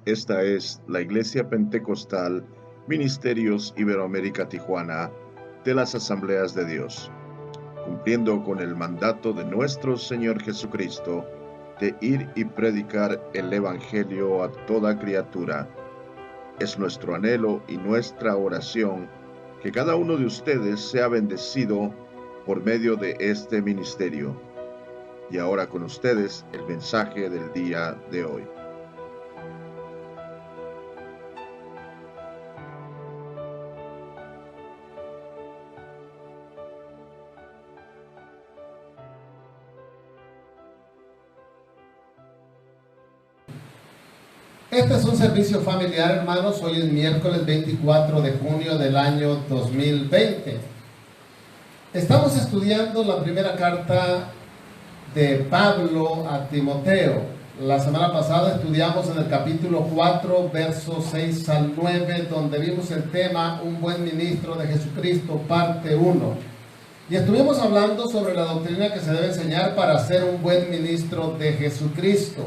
Esta es la Iglesia Pentecostal Ministerios Iberoamérica Tijuana de las Asambleas de Dios, cumpliendo con el mandato de nuestro Señor Jesucristo de ir y predicar el Evangelio a toda criatura. Es nuestro anhelo y nuestra oración que cada uno de ustedes sea bendecido por medio de este ministerio. Y ahora con ustedes el mensaje del día de hoy. Este es un servicio familiar, hermanos. Hoy es miércoles 24 de junio del año 2020. Estamos estudiando la primera carta de Pablo a Timoteo. La semana pasada estudiamos en el capítulo 4, versos 6 al 9, donde vimos el tema Un buen ministro de Jesucristo, parte 1. Y estuvimos hablando sobre la doctrina que se debe enseñar para ser un buen ministro de Jesucristo.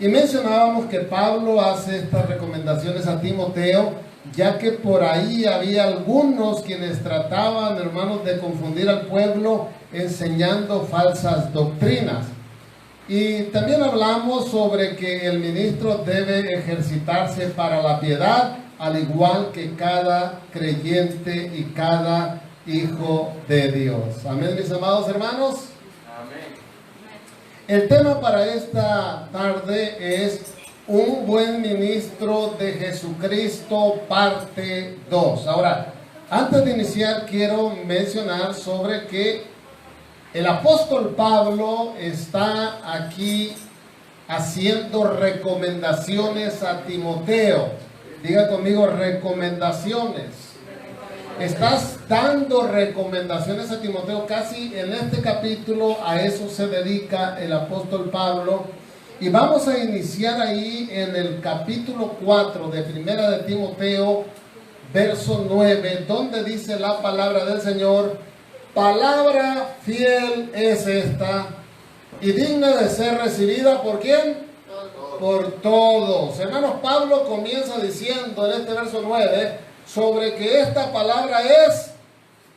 Y mencionábamos que Pablo hace estas recomendaciones a Timoteo, ya que por ahí había algunos quienes trataban, hermanos, de confundir al pueblo enseñando falsas doctrinas. Y también hablamos sobre que el ministro debe ejercitarse para la piedad, al igual que cada creyente y cada hijo de Dios. Amén, mis amados hermanos. El tema para esta tarde es Un buen ministro de Jesucristo, parte 2. Ahora, antes de iniciar, quiero mencionar sobre que el apóstol Pablo está aquí haciendo recomendaciones a Timoteo. Diga conmigo, recomendaciones. Estás dando recomendaciones a Timoteo. Casi en este capítulo a eso se dedica el apóstol Pablo. Y vamos a iniciar ahí en el capítulo 4 de Primera de Timoteo, verso 9, donde dice la palabra del Señor: palabra fiel es esta y digna de ser recibida ¿por quién? Por todos. Hermanos, Pablo comienza diciendo en este verso 9 sobre que esta palabra es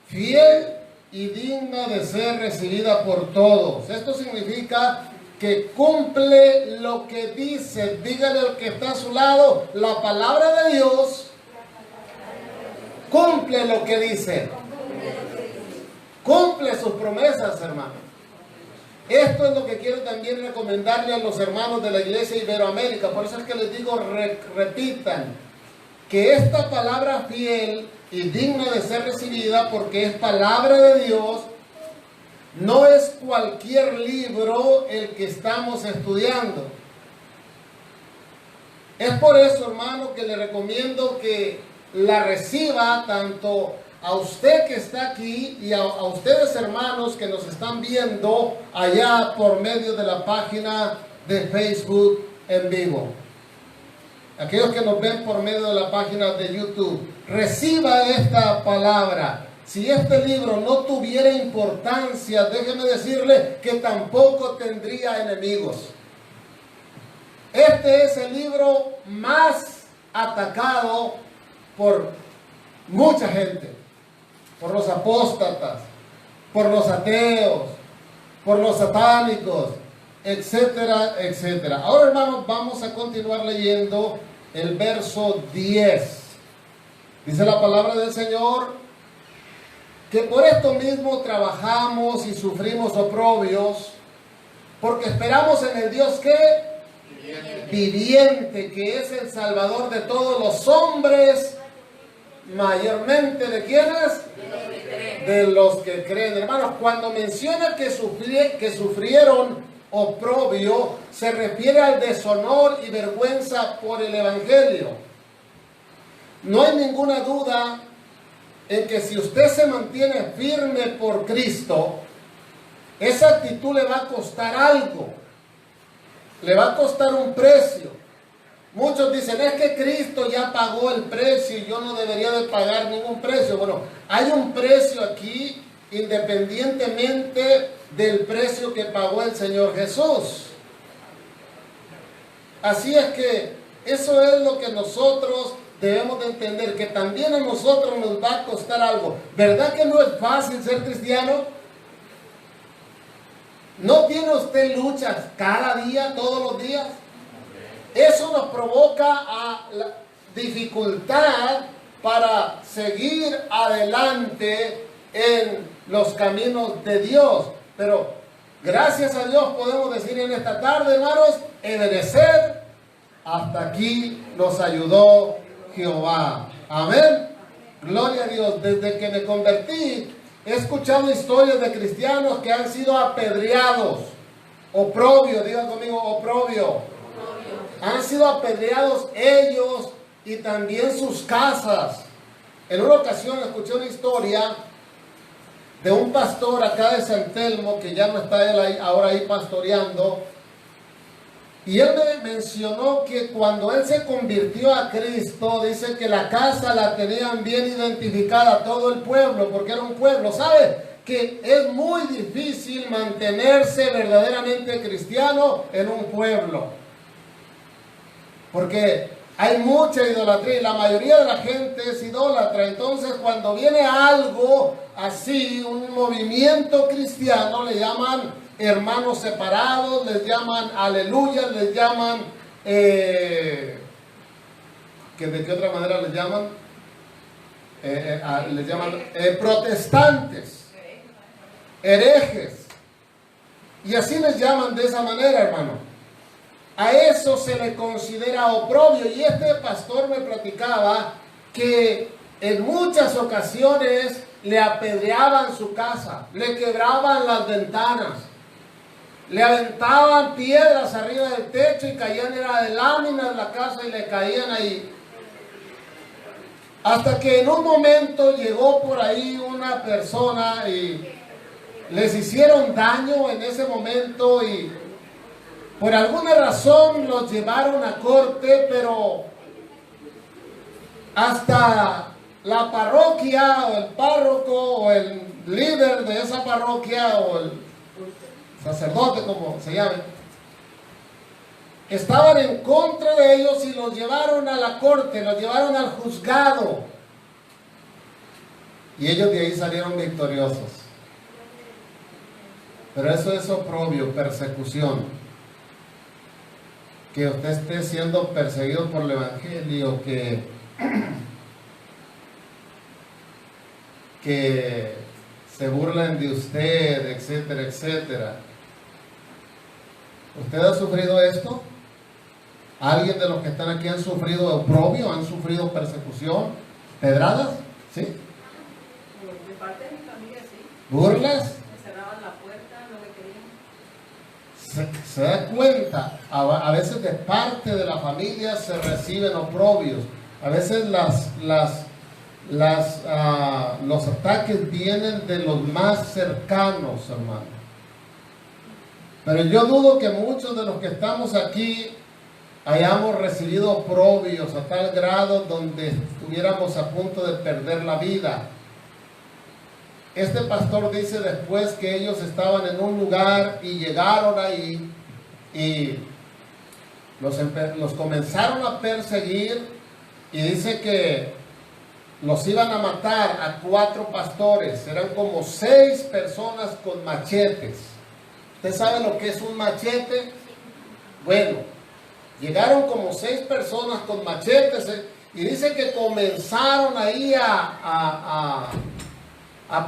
fiel y digna de ser recibida por todos. Esto significa que cumple lo que dice. Dígale al que está a su lado, la palabra de Dios cumple lo que dice. Cumple sus promesas, hermano. Esto es lo que quiero también recomendarle a los hermanos de la Iglesia Iberoamérica. Por eso es que les digo, repitan que esta palabra fiel y digna de ser recibida, porque es palabra de Dios, no es cualquier libro el que estamos estudiando. Es por eso, hermano, que le recomiendo que la reciba tanto a usted que está aquí y a ustedes, hermanos, que nos están viendo allá por medio de la página de Facebook en vivo. Aquellos que nos ven por medio de la página de YouTube, reciba esta palabra. Si este libro no tuviera importancia, déjeme decirle que tampoco tendría enemigos. Este es el libro más atacado por mucha gente, por los apóstatas, por los ateos, por los satánicos, etcétera, etcétera. Ahora, hermanos, vamos a continuar leyendo el verso 10. Dice la palabra del Señor que por esto mismo trabajamos y sufrimos oprobios, porque esperamos en el Dios que viviente, que es el Salvador de todos los hombres, mayormente ¿de quiénes? De los que creen. Hermanos, cuando menciona que sufrieron oprobio, se refiere al deshonor y vergüenza por el Evangelio. No hay ninguna duda en que si usted se mantiene firme por Cristo, esa actitud le va a costar algo, le va a costar un precio. Muchos dicen, es que Cristo ya pagó el precio y yo no debería de pagar ningún precio. Bueno, hay un precio aquí independientemente del precio que pagó el Señor Jesús. Así es que Eso es lo que nosotros debemos de entender, que también a nosotros nos va a costar algo. ¿Verdad que no es fácil ser cristiano? ¿No tiene usted luchas cada día, todos los días? Eso nos provoca a la dificultad para seguir adelante en los caminos de Dios. Pero gracias a Dios podemos decir en esta tarde, hermanos, Ebenezer, hasta aquí nos ayudó Jehová. Amén. Gloria a Dios. Desde que me convertí, he escuchado historias de cristianos que han sido apedreados. Oprobio, digan conmigo, oprobio. Han sido apedreados ellos y también sus casas. En una ocasión escuché una historia de un pastor acá de San Telmo, que ya no está él ahí, ahora ahí pastoreando. Y él me mencionó que cuando él se convirtió a Cristo, dice que la casa la tenían bien identificada todo el pueblo, porque era un pueblo. ¿Sabe? Que es muy difícil mantenerse verdaderamente cristiano en un pueblo. Porque hay mucha idolatría y la mayoría de la gente es idólatra. Entonces, cuando viene algo así, un movimiento cristiano, le llaman hermanos separados, les llaman aleluya, les llaman, ¿de qué otra manera les llaman? Les llaman protestantes, herejes. Y así les llaman de esa manera, hermano. A eso se le considera oprobio. Y este pastor me platicaba que en muchas ocasiones le apedreaban su casa, le quebraban las ventanas, le aventaban piedras arriba del techo y caían, era de láminas la casa y le caían ahí. Hasta que en un momento llegó por ahí una persona y les hicieron daño en ese momento y por alguna razón los llevaron a corte, pero hasta la parroquia o el párroco o el líder de esa parroquia o el sacerdote, como se llame, estaban en contra de ellos y los llevaron a la corte, los llevaron al juzgado. Y ellos de ahí salieron victoriosos. Pero eso es oprobio, persecución. Que usted esté siendo perseguido por el Evangelio, que se burlen de usted, etcétera, etcétera. ¿Usted ha sufrido esto? ¿Alguien de los que están aquí han sufrido oprobio? ¿Han sufrido persecución? ¿Pedradas? ¿Sí? De parte de mi familia, sí. ¿Burlas? Me cerraban la puerta, no me querían. Se da cuenta, a veces de parte de la familia se reciben oprobios. A veces los ataques vienen de los más cercanos, hermano. Pero yo dudo que muchos de los que estamos aquí hayamos recibido oprobios a tal grado donde estuviéramos a punto de perder la vida. Este pastor dice después que ellos estaban en un lugar y llegaron ahí y los comenzaron a perseguir y dice que los iban a matar a 4 pastores. Eran como 6 personas con machetes. ¿Usted sabe lo que es un machete? Bueno, llegaron como 6 personas con machetes y dice que comenzaron ahí a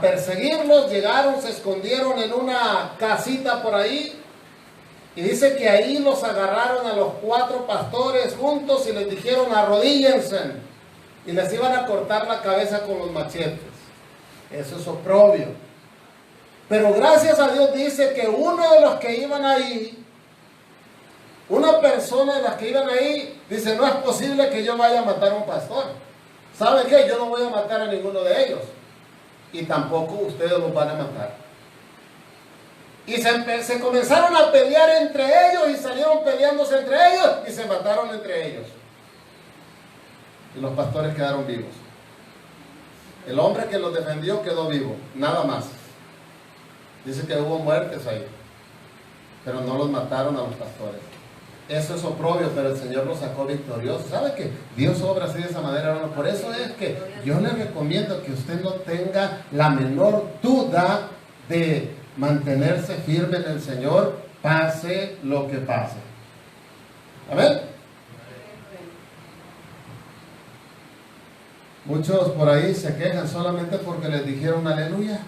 perseguirlos. Llegaron, se escondieron en una casita por ahí y dice que ahí los agarraron a los 4 pastores juntos y les dijeron arrodíllense y les iban a cortar la cabeza con los machetes. Eso es oprobio. Pero gracias a Dios dice que uno de los que iban ahí, una persona de las que iban ahí, dice, no es posible que yo vaya a matar a un pastor. ¿Sabe qué? Yo no voy a matar a ninguno de ellos. Y tampoco ustedes los van a matar. Y se comenzaron a pelear entre ellos y salieron peleándose entre ellos y se mataron entre ellos. Y los pastores quedaron vivos. El hombre que los defendió quedó vivo, nada más. Dice que hubo muertes ahí, pero no los mataron a los pastores. eso es oprobio, pero el Señor lo sacó victorioso. ¿Sabe que Dios obra así de esa manera, hermano? Por eso es que yo le recomiendo que usted no tenga la menor duda de mantenerse firme en el Señor, pase lo que pase. Amén. Muchos por ahí se quejan solamente porque les dijeron aleluya.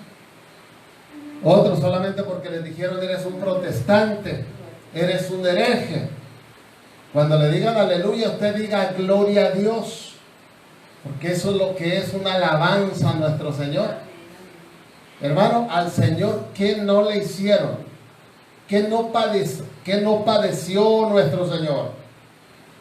Otros solamente porque les dijeron eres un protestante, eres un hereje. Cuando le digan aleluya, usted diga gloria a Dios, porque eso es lo que es una alabanza a nuestro Señor. Hermano, al Señor, ¿qué no le hicieron? ¿Qué no padeció nuestro Señor?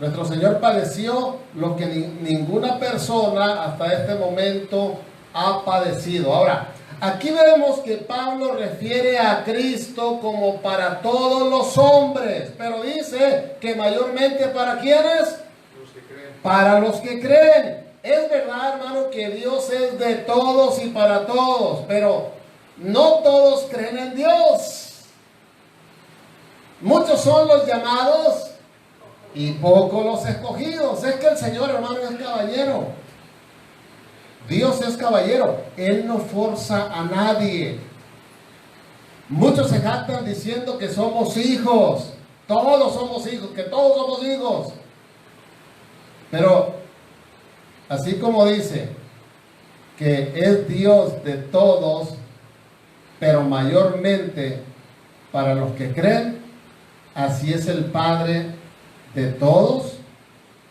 Nuestro Señor padeció lo que ninguna persona hasta este momento ha padecido. Ahora, aquí vemos que Pablo refiere a Cristo como para todos los hombres, pero dice que mayormente ¿para quiénes? Los que creen. Para los que creen. Es verdad, hermano, que Dios es de todos y para todos, pero no todos creen en Dios. Muchos son los llamados y pocos los escogidos. Es que el Señor, hermano, es caballero. Dios es caballero. Él no forza a nadie. Muchos se jactan diciendo que somos hijos. Todos somos hijos, que todos somos hijos. Pero, así como dice que es Dios de todos, pero mayormente para los que creen, así es el Padre de todos,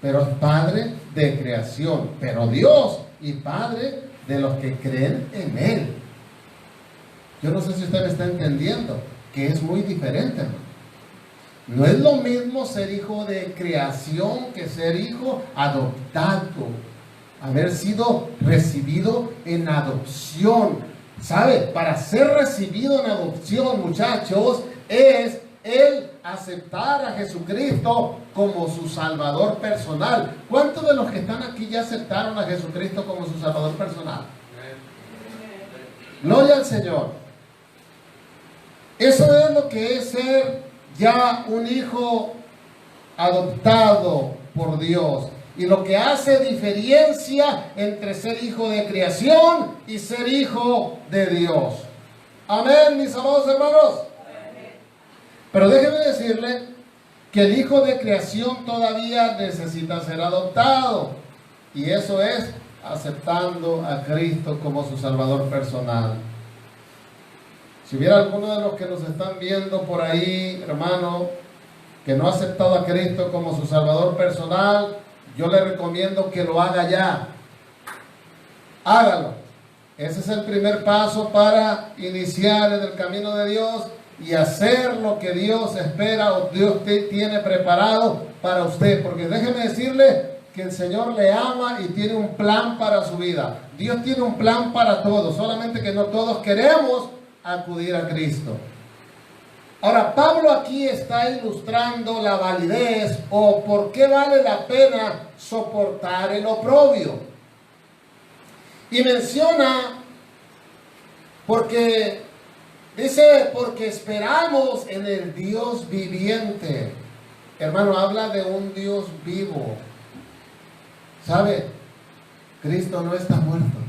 pero es Padre de creación, pero Dios y Padre de los que creen en Él. Yo no sé si usted me está entendiendo, que es muy diferente, hermano. No es lo mismo ser hijo de creación que ser hijo adoptado, haber sido recibido en adopción. ¿Sabe? Para ser recibido en adopción, muchachos, es el aceptar a Jesucristo como su Salvador personal. ¿Cuántos de los que están aquí ya aceptaron a Jesucristo como su Salvador personal? Gloria al Señor. Eso es lo que es ser ya un hijo adoptado por Dios. Y lo que hace diferencia entre ser hijo de creación y ser hijo de Dios. Amén, mis amados hermanos. Pero déjeme decirle que el hijo de creación todavía necesita ser adoptado. Y eso es aceptando a Cristo como su Salvador personal. Si hubiera alguno de los que nos están viendo por ahí, hermano, que no ha aceptado a Cristo como su Salvador personal, yo le recomiendo que lo haga ya. Hágalo. Ese es el primer paso para iniciar en el camino de Dios y hacer lo que Dios espera o Dios tiene preparado para usted. Porque déjeme decirle que el Señor le ama y tiene un plan para su vida. Dios tiene un plan para todos, solamente que no todos queremos acudir a Cristo. Ahora, Pablo aquí está ilustrando la validez o por qué vale la pena soportar el oprobio. Y menciona, porque esperamos en el Dios viviente. Hermano, habla de un Dios vivo. ¿Sabe? Cristo no está muerto.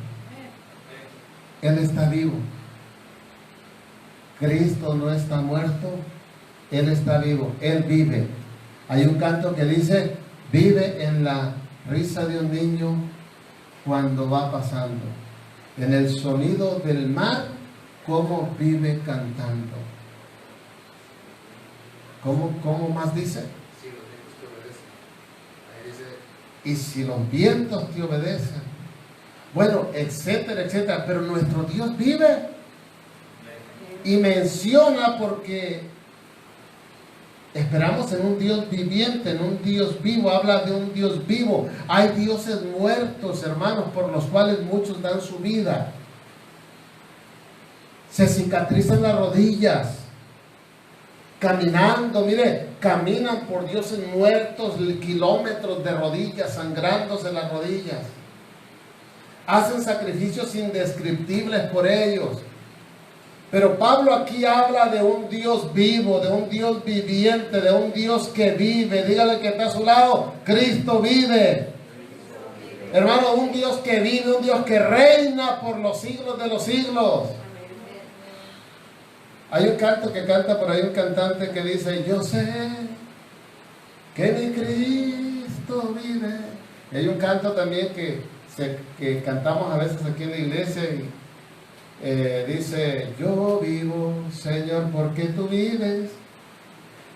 Él está vivo. Cristo no está muerto, Él está vivo, Él vive. Hay un canto que dice, vive en la risa de un niño cuando va pasando, en el sonido del mar, como vive cantando. ¿Cómo más dice? Si los vientos te obedecen. Ahí dice, Y si los vientos te obedecen. Bueno, etcétera, etcétera. Pero nuestro Dios vive. Y menciona porque esperamos en un Dios viviente, en un Dios vivo. Habla de un Dios vivo. Hay dioses muertos, hermanos, por los cuales muchos dan su vida. Se cicatrizan las rodillas. Caminando, mire, caminan por dioses muertos, kilómetros de rodillas, sangrándose las rodillas. Hacen sacrificios indescriptibles por ellos. Pero Pablo aquí habla de un Dios vivo, de un Dios viviente, de un Dios que vive. Dígale que está a su lado, Cristo vive. Hermano, un Dios que vive, un Dios que reina por los siglos de los siglos. Hay un canto que canta por ahí un cantante que dice: yo sé que mi Cristo vive. Y hay un canto también que cantamos a veces aquí en la iglesia y dice: yo vivo, Señor, porque tú vives.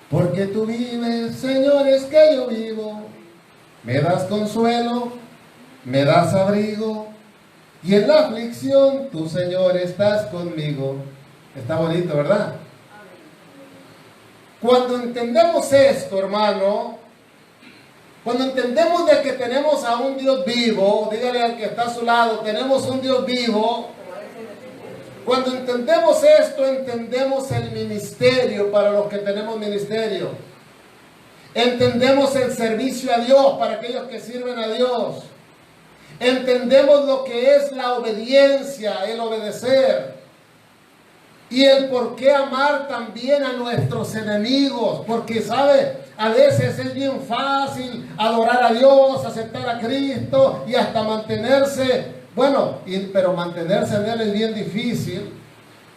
Porque tú vives, Señor, es que yo vivo. Me das consuelo, me das abrigo, y en la aflicción tú, Señor, estás conmigo. Está bonito, ¿verdad? Cuando entendemos esto, hermano, cuando entendemos de que tenemos a un Dios vivo, dígale al que está a su lado, tenemos un Dios vivo. Cuando entendemos esto, entendemos el ministerio para los que tenemos ministerio. Entendemos el servicio a Dios para aquellos que sirven a Dios. Entendemos lo que es la obediencia, el obedecer. Y el por qué amar también a nuestros enemigos. Porque, ¿sabe? A veces es bien fácil adorar a Dios, aceptar a Cristo y hasta mantenerse. Bueno, pero mantenerse en Él es bien difícil.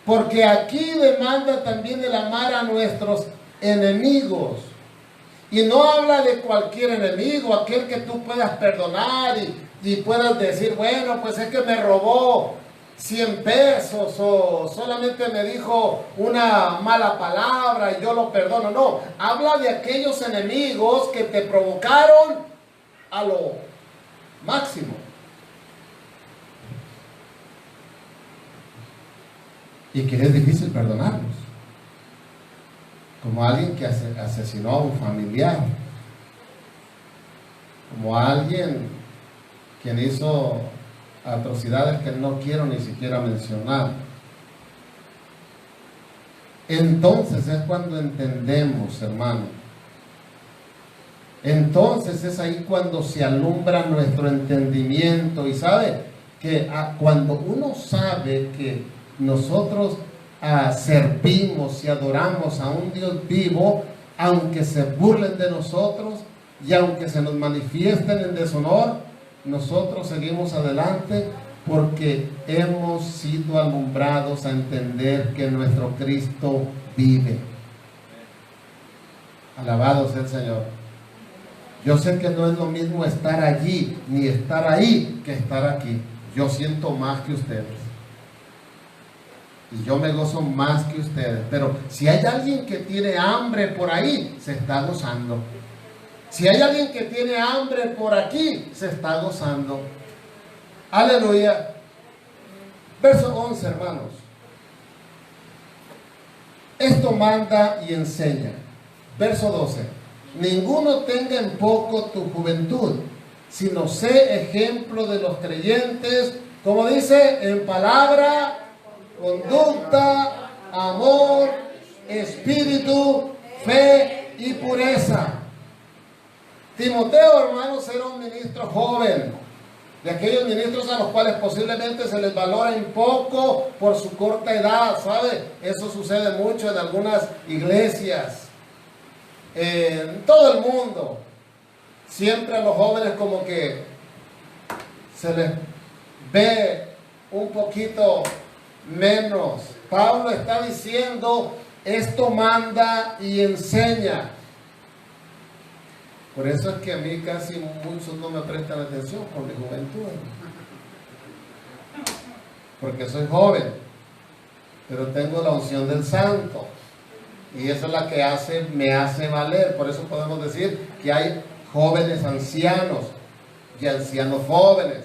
Porque aquí demanda también el amar a nuestros enemigos. Y no habla de cualquier enemigo, aquel que tú puedas perdonar y puedas decir: bueno, pues es que me robó 100 pesos o solamente me dijo una mala palabra y yo lo perdono. No, habla de aquellos enemigos que te provocaron a lo máximo. Y que es difícil perdonarlos. Como alguien que asesinó a un familiar. Como alguien quien hizo atrocidades que no quiero ni siquiera mencionar. Entonces es cuando entendemos, hermano. Entonces es ahí cuando se alumbra nuestro entendimiento. Y sabe que cuando uno sabe que nosotros servimos y adoramos a un Dios vivo, aunque se burlen de nosotros y aunque se nos manifiesten en deshonor, nosotros seguimos adelante porque hemos sido alumbrados a entender que nuestro Cristo vive. Alabado sea el Señor. Yo sé que no es lo mismo estar allí ni estar ahí que estar aquí. Yo siento más que ustedes. Y yo me gozo más que ustedes. Pero si hay alguien que tiene hambre por ahí, se está gozando. Si hay alguien que tiene hambre por aquí, se está gozando. Aleluya. Verso 11, hermanos. Esto manda y enseña. Verso 12. Ninguno tenga en poco tu juventud, sino sé ejemplo de los creyentes, como dice, en palabra, conducta, amor, espíritu, fe y pureza. Timoteo, hermanos, era un ministro joven, de aquellos ministros a los cuales posiblemente se les valora un poco por su corta edad, ¿sabe? Eso sucede mucho en algunas iglesias, en todo el mundo. Siempre a los jóvenes como que se les ve un poquito menos. Pablo está diciendo: esto manda y enseña. Por eso es que a mí casi muchos no me prestan atención por mi juventud, porque soy joven, pero tengo la unción del Santo, y esa es la que me hace valer. Por eso podemos decir que hay jóvenes ancianos y ancianos jóvenes,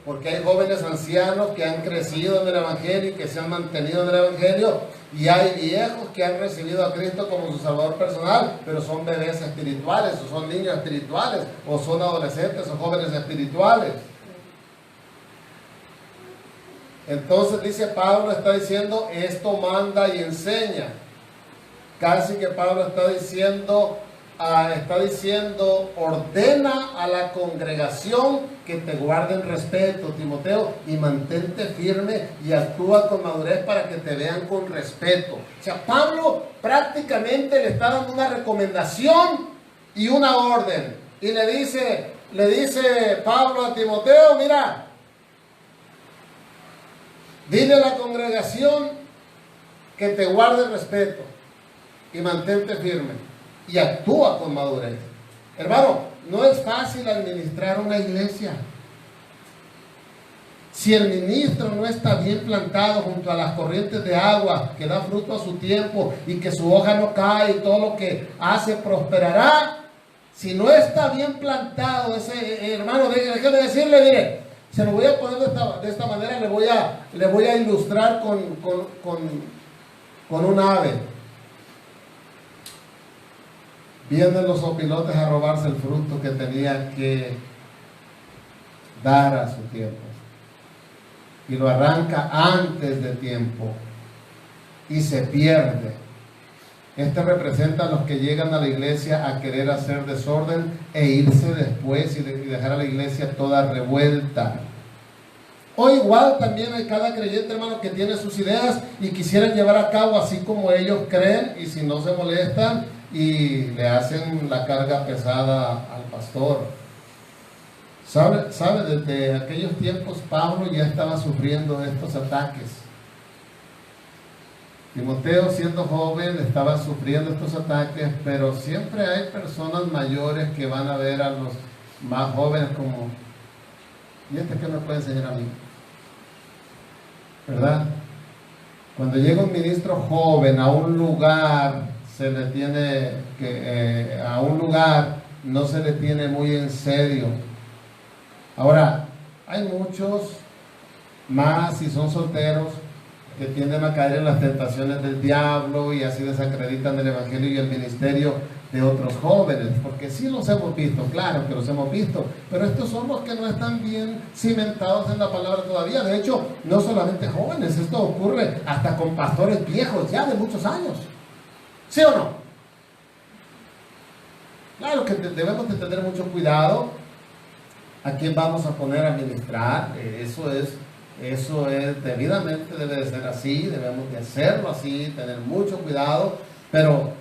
porque hay jóvenes ancianos que han crecido en el Evangelio y que se han mantenido en el Evangelio, y hay viejos que han recibido a Cristo como su Salvador personal, pero son bebés espirituales, o son niños espirituales, o son adolescentes o jóvenes espirituales. Entonces dice Pablo, está diciendo: esto manda y enseña. Casi que Pablo está diciendo: está diciendo, ordena a la congregación que te guarden respeto, Timoteo, y mantente firme y actúa con madurez para que te vean con respeto. O sea, Pablo prácticamente le está dando una recomendación y una orden. Y le dice Pablo a Timoteo, mira, dile a la congregación que te guarde respeto y mantente firme y actúa con madurez. Hermano, no es fácil administrar una iglesia. Si el ministro no está bien plantado junto a las corrientes de agua, que da fruto a su tiempo y que su hoja no cae y todo lo que hace prosperará, si no está bien plantado ese hermano, déjeme decirle, mire, se lo voy a poner de esta manera, le voy a ilustrar con un ave. Vienen los opilotes a robarse el fruto que tenía que dar a su tiempo. Y lo arranca antes de tiempo. Y se pierde. Este representa a los que llegan a la iglesia a querer hacer desorden e irse después y dejar a la iglesia toda revuelta. O igual también hay cada creyente, hermano, que tiene sus ideas y quisieran llevar a cabo así como ellos creen, y si no se molestan y le hacen la carga pesada al pastor. ¿Sabe? Desde aquellos tiempos Pablo ya estaba sufriendo estos ataques. Timoteo, siendo joven, estaba sufriendo estos ataques, pero siempre hay personas mayores que van a ver a los más jóvenes como, ¿y este qué me puede enseñar a mí? ¿Verdad? Cuando llega un ministro joven a un lugar, a un lugar no se le tiene muy en serio. Ahora, hay muchos más, si son solteros, que tienden a caer en las tentaciones del diablo y así desacreditan el evangelio y el ministerio de otros jóvenes, porque sí los hemos visto, claro que los hemos visto, pero estos son los que no están bien cimentados en la palabra todavía. De hecho, no solamente jóvenes, esto ocurre hasta con pastores viejos ya de muchos años. ¿Sí o no? Claro que debemos de tener mucho cuidado a quién vamos a poner a ministrar. Eso es debidamente, debe de ser así, debemos de hacerlo así, tener mucho cuidado, pero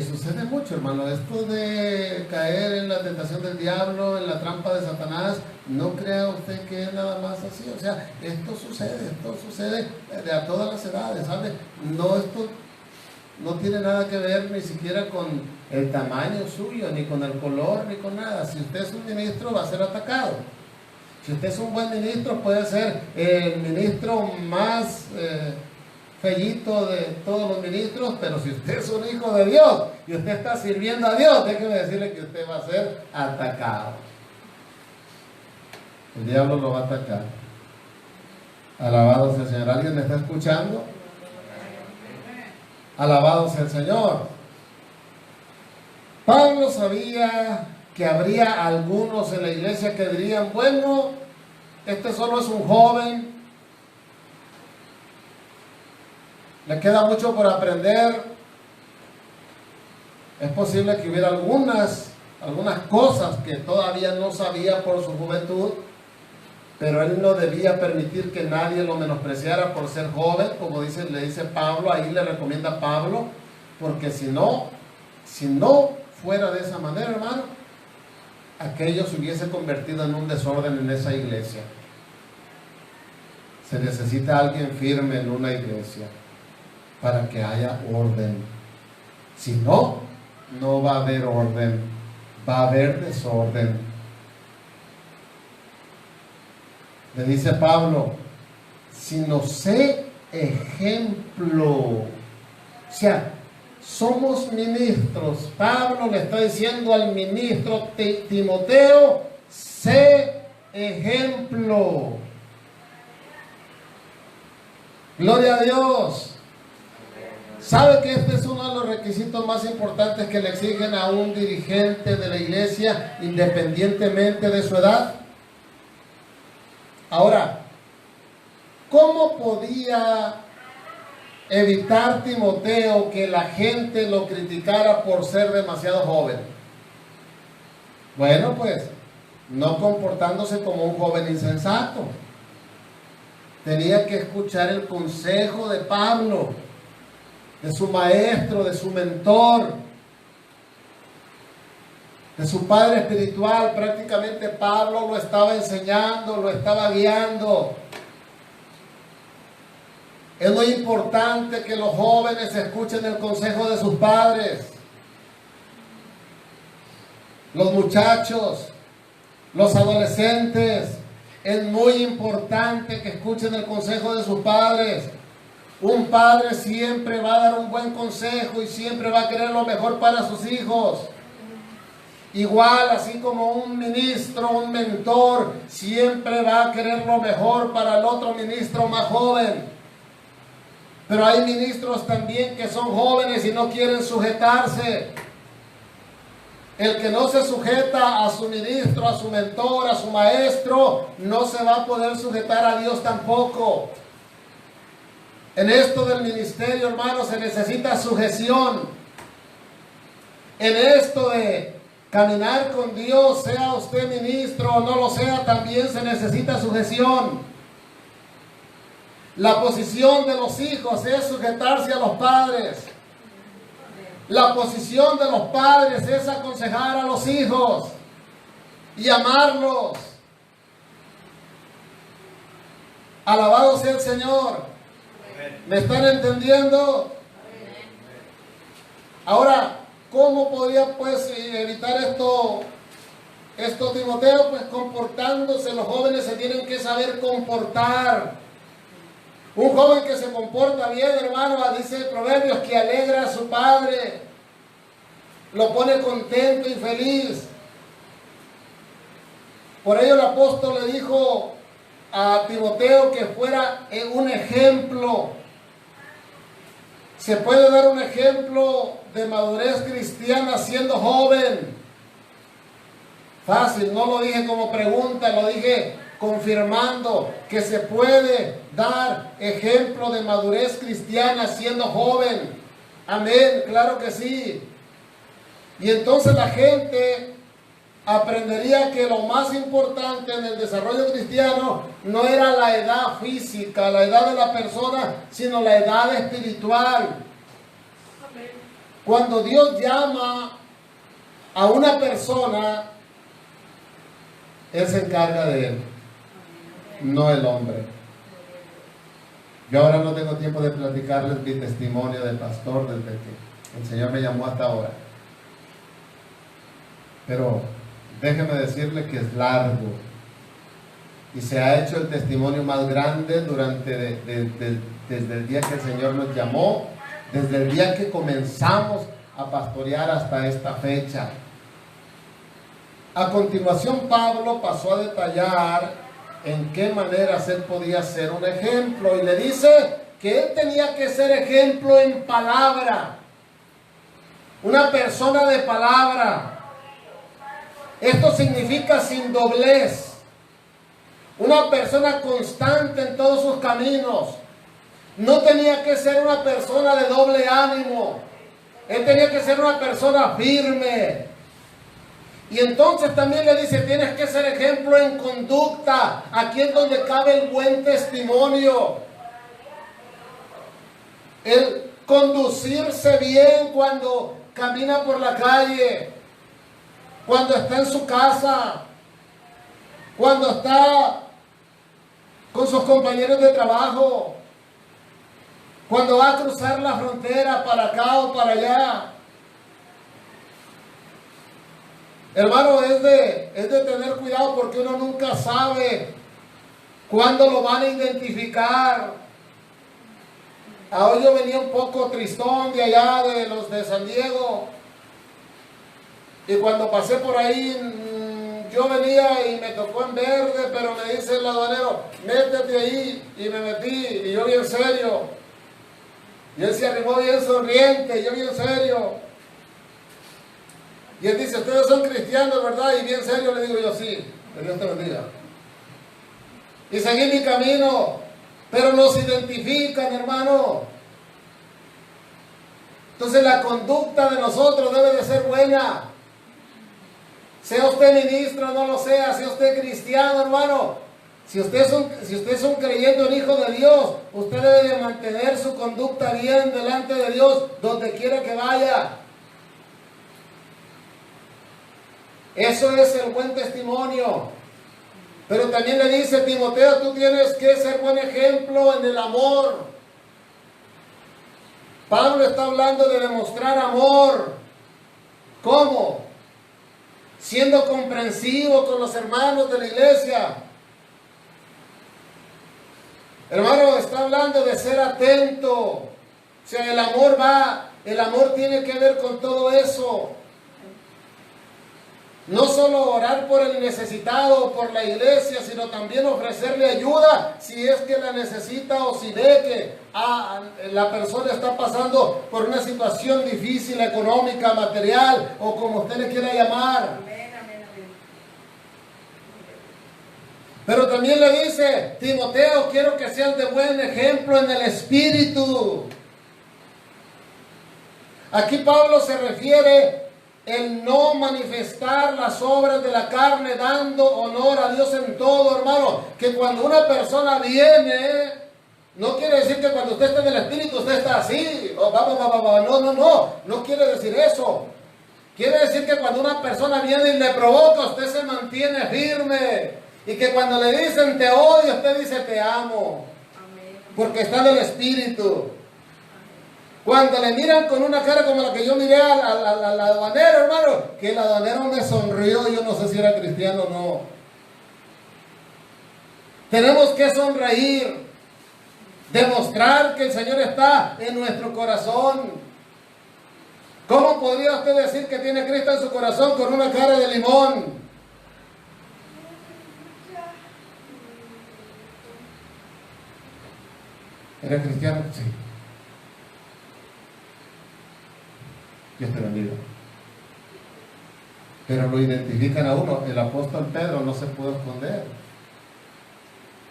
sucede mucho, hermano, esto de caer en la tentación del diablo, en la trampa de Satanás, no crea usted que es nada más así. O sea, esto sucede a todas las edades, ¿sabe? Esto no tiene nada que ver ni siquiera con el tamaño suyo, ni con el color, ni con nada. Si usted es un ministro, va a ser atacado. Si usted es un buen ministro, puede ser el ministro más fellito de todos los ministros, pero si usted es un hijo de Dios y usted está sirviendo a Dios, déjeme decirle que usted va a ser atacado. El diablo lo va a atacar. Alabado sea el Señor. ¿Alguien me está escuchando? Alabado sea el Señor. Pablo sabía que habría algunos en la iglesia que dirían, bueno, este solo es un joven, le queda mucho por aprender. Es posible que hubiera algunas cosas que todavía no sabía por su juventud, pero él no debía permitir que nadie lo menospreciara por ser joven, como le dice Pablo, ahí le recomienda Pablo, porque si no fuera de esa manera, hermano, aquello se hubiese convertido en un desorden en esa iglesia. Se necesita alguien firme en una iglesia para que haya orden. Si no, no va a haber orden, va a haber desorden. Le dice Pablo, sino sé ejemplo. O sea, somos ministros. Pablo le está diciendo al ministro Timoteo, sé ejemplo. Gloria a Dios. ¿Sabe que este es uno de los requisitos más importantes que le exigen a un dirigente de la iglesia, independientemente de su edad? Ahora, ¿cómo podía evitar, Timoteo, que la gente lo criticara por ser demasiado joven? Bueno, pues, no comportándose como un joven insensato. Tenía que escuchar el consejo de Pablo, de su maestro, de su mentor, de su padre espiritual. Prácticamente Pablo lo estaba enseñando, lo estaba guiando. Es muy importante que los jóvenes escuchen el consejo de sus padres. Los muchachos, los adolescentes, es muy importante que escuchen el consejo de sus padres. Un padre siempre va a dar un buen consejo y siempre va a querer lo mejor para sus hijos. Igual, así como un ministro, un mentor, siempre va a querer lo mejor para el otro ministro más joven. Pero hay ministros también que son jóvenes y no quieren sujetarse. El que no se sujeta a su ministro, a su mentor, a su maestro, no se va a poder sujetar a Dios tampoco. En esto del ministerio, hermanos, se necesita sujeción. En esto de caminar con Dios, sea usted ministro o no lo sea, también se necesita sujeción. La posición de los hijos es sujetarse a los padres. La posición de los padres es aconsejar a los hijos y amarlos. Alabado sea el Señor. ¿Me están entendiendo? Ahora, ¿cómo podría pues evitar esto, Timoteo? Pues comportándose. Los jóvenes se tienen que saber comportar. Un joven que se comporta bien, hermano, dice Proverbios, que alegra a su padre, lo pone contento y feliz. Por ello el apóstol le dijo a Timoteo que fuera un ejemplo. Se puede dar un ejemplo de madurez cristiana siendo joven. Fácil, no lo dije como pregunta, lo dije confirmando que se puede dar ejemplo de madurez cristiana siendo joven. Amén, claro que sí. Y entonces la gente aprendería que lo más importante en el desarrollo cristiano no era la edad física, la edad de la persona, sino la edad espiritual. Cuando Dios llama a una persona, Él se encarga de él, no el hombre. Yo ahora no tengo tiempo de platicarles mi testimonio de pastor desde que el Señor me llamó hasta ahora. Pero déjeme decirle que es largo. Y se ha hecho el testimonio más grande desde el día que el Señor nos llamó, desde el día que comenzamos a pastorear hasta esta fecha. A continuación, Pablo pasó a detallar en qué maneras él podía ser un ejemplo. Y le dice que él tenía que ser ejemplo en palabra. Una persona de palabra. Esto significa sin doblez. Una persona constante en todos sus caminos. No tenía que ser una persona de doble ánimo. Él tenía que ser una persona firme. Y entonces también le dice, tienes que ser ejemplo en conducta. Aquí es donde cabe el buen testimonio. El conducirse bien cuando camina por la calle, cuando está en su casa, cuando está con sus compañeros de trabajo, cuando va a cruzar la frontera para acá o para allá. Hermano, es de tener cuidado porque uno nunca sabe cuándo lo van a identificar. Ahora yo venía un poco tristón de allá de los de San Diego. Y cuando pasé por ahí, yo venía y me tocó en verde, pero me dice el aduanero, métete ahí. Y me metí, y yo bien serio. Y él se arrimó bien sonriente, y yo bien serio. Y él dice, ustedes son cristianos, ¿verdad? Y bien serio le digo yo, sí, que Dios te bendiga. Y seguí mi camino, pero nos identifican, hermano. Entonces la conducta de nosotros debe de ser buena. Sea usted ministro, no lo sea usted cristiano, hermano. Si usted es un creyente, un hijo de Dios, usted debe de mantener su conducta bien delante de Dios, donde quiera que vaya. Eso es el buen testimonio. Pero también le dice Timoteo, tú tienes que ser buen ejemplo en el amor. Pablo está hablando de demostrar amor. ¿Cómo? Siendo comprensivo con los hermanos de la iglesia. Hermano, está hablando de ser atento. O sea, el amor tiene que ver con todo eso. No solo orar por el necesitado o por la iglesia, sino también ofrecerle ayuda si es que la necesita o si ve que la persona está pasando por una situación difícil, económica, material o como usted le quiera llamar. Pero también le dice, Timoteo, quiero que seas de buen ejemplo en el espíritu. Aquí Pablo se refiere el no manifestar las obras de la carne, dando honor a Dios en todo, hermano. Que cuando una persona viene, no quiere decir que cuando usted está en el espíritu, usted está así. No quiere decir eso. Quiere decir que cuando una persona viene y le provoca, usted se mantiene firme. Y que cuando le dicen te odio, usted dice te amo. Porque está en el espíritu. Cuando le miran con una cara como la que yo miré al aduanero, hermano, que el aduanero me sonrió, yo no sé si era cristiano o no. Tenemos que sonreír, demostrar que el Señor está en nuestro corazón. ¿Cómo podría usted decir que tiene Cristo en su corazón con una cara de limón? ¿Eres cristiano? Sí. Dios te bendiga. Pero lo identifican a uno. El apóstol Pedro no se pudo esconder.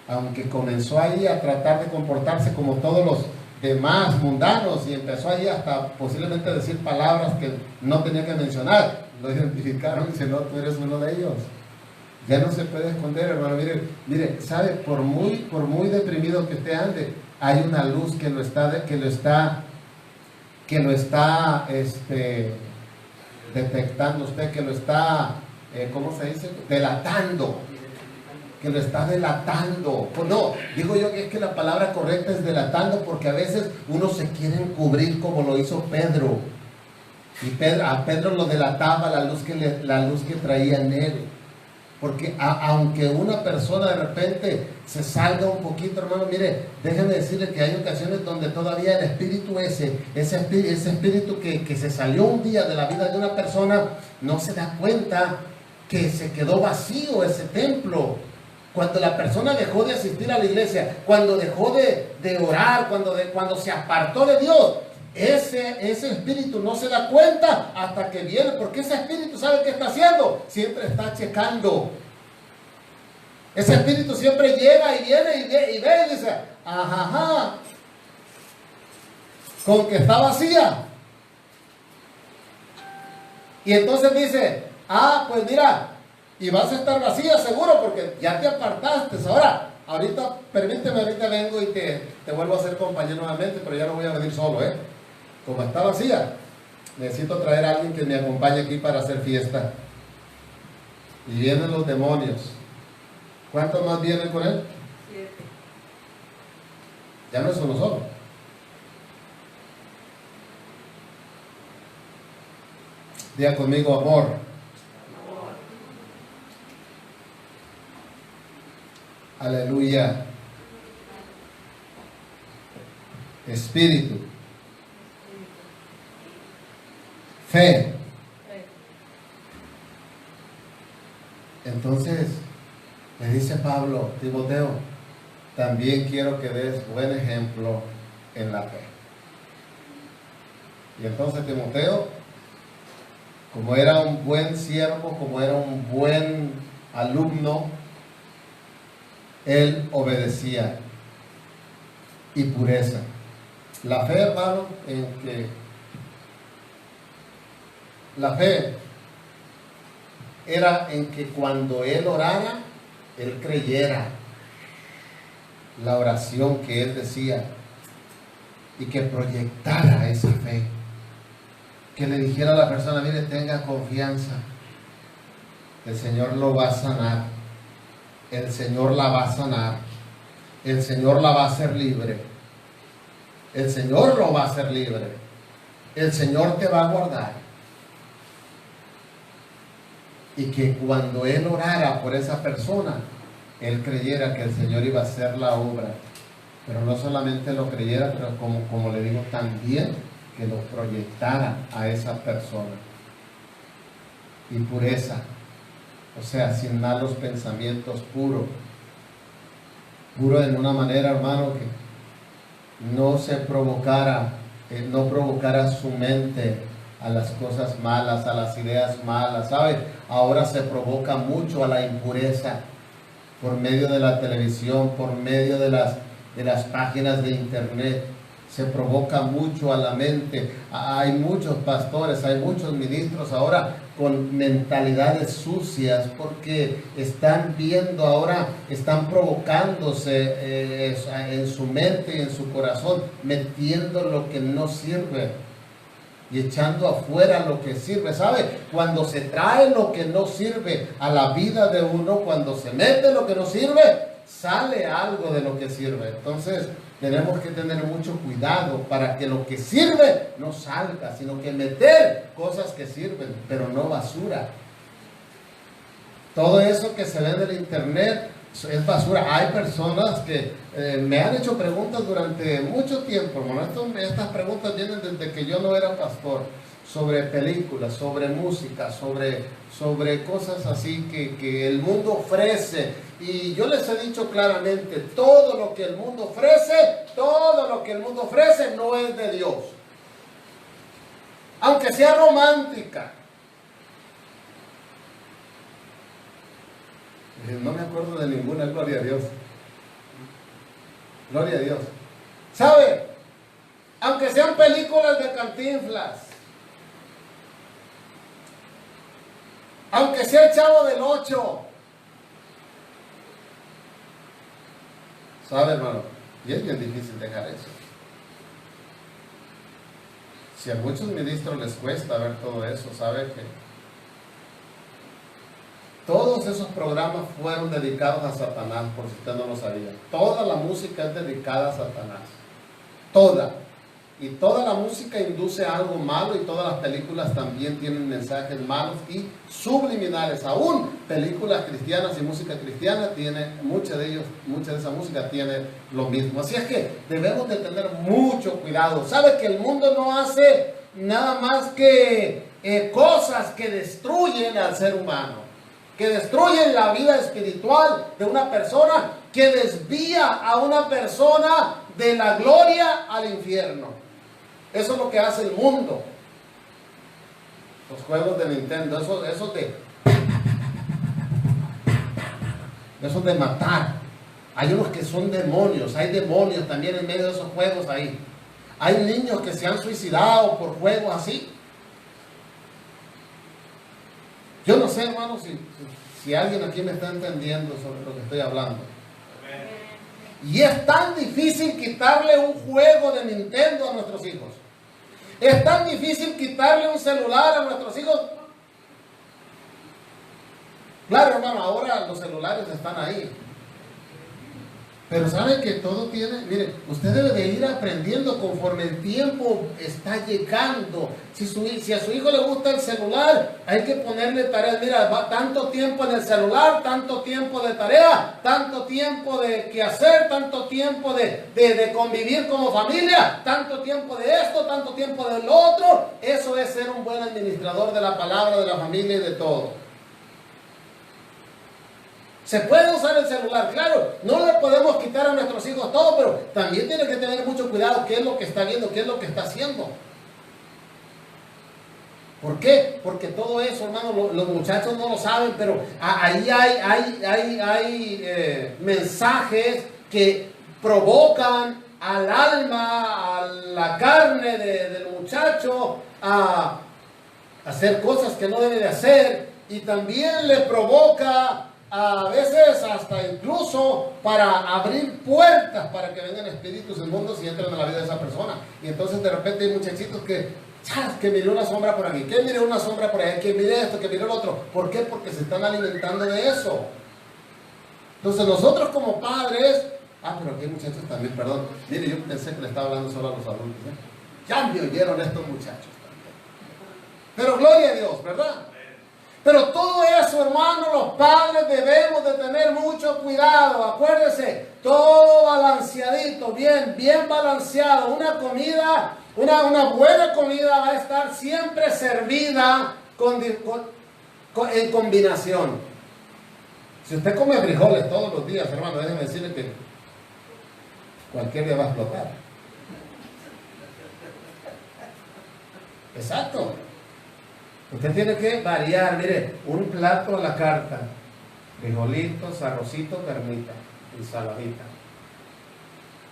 Aunque comenzó ahí a tratar de comportarse como todos los demás mundanos y empezó ahí hasta posiblemente a decir palabras que no tenía que mencionar, lo identificaron y dicen, no, tú eres uno de ellos. Ya no se puede esconder, hermano. Mire, sabe, por muy deprimido que usted ande, hay una luz que lo está detectando usted, que lo está, ¿cómo se dice? Delatando. Que lo está delatando. Pues no, digo yo que es que la palabra correcta es delatando, porque a veces uno se quiere encubrir como lo hizo Pedro. Y a Pedro lo delataba la luz que traía en él. Porque aunque una persona de repente se salga un poquito, hermano, mire, déjeme decirle que hay ocasiones donde todavía el espíritu ese espíritu que se salió un día de la vida de una persona, no se da cuenta que se quedó vacío ese templo. Cuando la persona dejó de asistir a la iglesia, cuando dejó de orar, cuando se apartó de Dios, ese espíritu no se da cuenta hasta que viene, porque ese espíritu sabe qué está haciendo, siempre está checando. Ese espíritu siempre llega y viene y ve y dice, ajá, con que está vacía. Y entonces dice, pues mira, y vas a estar vacía seguro porque ya te apartaste. Ahorita, permíteme, ahorita vengo y te vuelvo a hacer compañía nuevamente, pero ya no voy a venir solo, Como está vacía, necesito traer a alguien que me acompañe aquí para hacer fiesta. Y vienen los demonios. ¿Cuántos más vienen con él? 7. Ya no es uno solo. Diga conmigo, amor. Aleluya. Espíritu. Fe. Entonces, le dice Pablo, Timoteo, también quiero que des buen ejemplo en la fe. Y entonces Timoteo, como era un buen siervo, como era un buen alumno, él obedecía. Y pureza. La fe, hermano, en que La fe era en que cuando él orara, él creyera la oración que él decía y que proyectara esa fe. Que le dijera a la persona, mire, tenga confianza, el Señor lo va a sanar, el Señor la va a sanar, el Señor la va a hacer libre, el Señor lo va a hacer libre, el Señor te va a guardar. Y que cuando él orara por esa persona, él creyera que el Señor iba a hacer la obra. Pero no solamente lo creyera, pero como le digo, también que lo proyectara a esa persona. Y pureza, o sea, sin malos pensamientos, puro en una manera, hermano, que no se provocara, no provocara su mente a las cosas malas, a las ideas malas, ¿sabe? Ahora se provoca mucho a la impureza por medio de la televisión, por medio de las páginas de internet. Se provoca mucho a la mente. Hay muchos pastores, hay muchos ministros ahora con mentalidades sucias porque están viendo ahora, están provocándose en su mente y en su corazón, metiendo lo que no sirve y echando afuera lo que sirve. ¿Sabe? Cuando se trae lo que no sirve a la vida de uno, cuando se mete lo que no sirve, sale algo de lo que sirve. Entonces tenemos que tener mucho cuidado para que lo que sirve no salga, sino que meter cosas que sirven, pero no basura. Todo eso que se ve en el internet es basura. Hay personas que me han hecho preguntas durante mucho tiempo, hermano. Estas preguntas vienen desde que yo no era pastor, sobre películas, sobre música, sobre cosas así que el mundo ofrece. Y yo les he dicho claramente, todo lo que el mundo ofrece no es de Dios. Aunque sea romántica. No me acuerdo de ninguna, gloria a Dios. Gloria a Dios. ¿Sabe? Aunque sean películas de Cantinflas, aunque sea el Chavo del 8, ¿sabe, hermano? Y es bien difícil dejar eso. Si a muchos ministros les cuesta ver todo eso, ¿sabe que todos esos programas fueron dedicados a Satanás, por si usted no lo sabía? Toda la música es dedicada a Satanás. Toda. Y toda la música induce a algo malo, y todas las películas también tienen mensajes malos y subliminales. Aún películas cristianas y música cristiana tiene, mucha de esa música tiene lo mismo. Así es que debemos de tener mucho cuidado. ¿Sabe que el mundo no hace nada más que cosas que destruyen al ser humano? Que destruyen la vida espiritual de una persona, que desvía a una persona de la gloria al infierno. Eso es lo que hace el mundo. Los juegos de Nintendo, eso de matar. Hay unos que son demonios, hay demonios también en medio de esos juegos ahí. Hay niños que se han suicidado por juegos así. Yo no sé, hermano, si alguien aquí me está entendiendo sobre lo que estoy hablando. Y es tan difícil quitarle un juego de Nintendo a nuestros hijos. Es tan difícil quitarle un celular a nuestros hijos. Claro, hermano, ahora los celulares están ahí. Pero sabe que todo tiene, mire, usted debe de ir aprendiendo conforme el tiempo está llegando. Si a su hijo le gusta el celular, hay que ponerle tareas. Mira, va tanto tiempo en el celular, tanto tiempo de tarea, tanto tiempo de quehacer, tanto tiempo de convivir como familia, tanto tiempo de esto, tanto tiempo de lo otro. Eso es ser un buen administrador de la palabra, de la familia y de todo. Se puede usar el celular, claro, no le podemos quitar a nuestros hijos todo, pero también tiene que tener mucho cuidado qué es lo que está viendo, qué es lo que está haciendo. ¿Por qué? Porque todo eso, hermano, los muchachos no lo saben, pero ahí hay mensajes que provocan al alma, a la carne del muchacho, a hacer cosas que no debe de hacer, y también le provoca a veces hasta incluso para abrir puertas para que vengan espíritus inmundos y entren a la vida de esa persona. Y entonces de repente hay muchachitos que miró una sombra por aquí, que miró una sombra por allá, que miré esto, que miró lo otro. ¿Por qué? Porque se están alimentando de eso. Entonces nosotros como padres, pero aquí hay muchachos también, perdón. Mire, yo pensé que le estaba hablando solo a los adultos, Ya me oyeron estos muchachos también. Pero gloria a Dios, ¿verdad? Pero todo eso, hermanos, los padres debemos de tener mucho cuidado. Acuérdense, todo balanceadito, bien balanceado. Una comida, una buena comida va a estar siempre servida en combinación. Si usted come frijoles todos los días, hermano, déjeme decirle que cualquier día va a explotar. Exacto. Usted tiene que variar, mire, un plato a la carta, frijolitos, arrocito, carnita, ensaladita.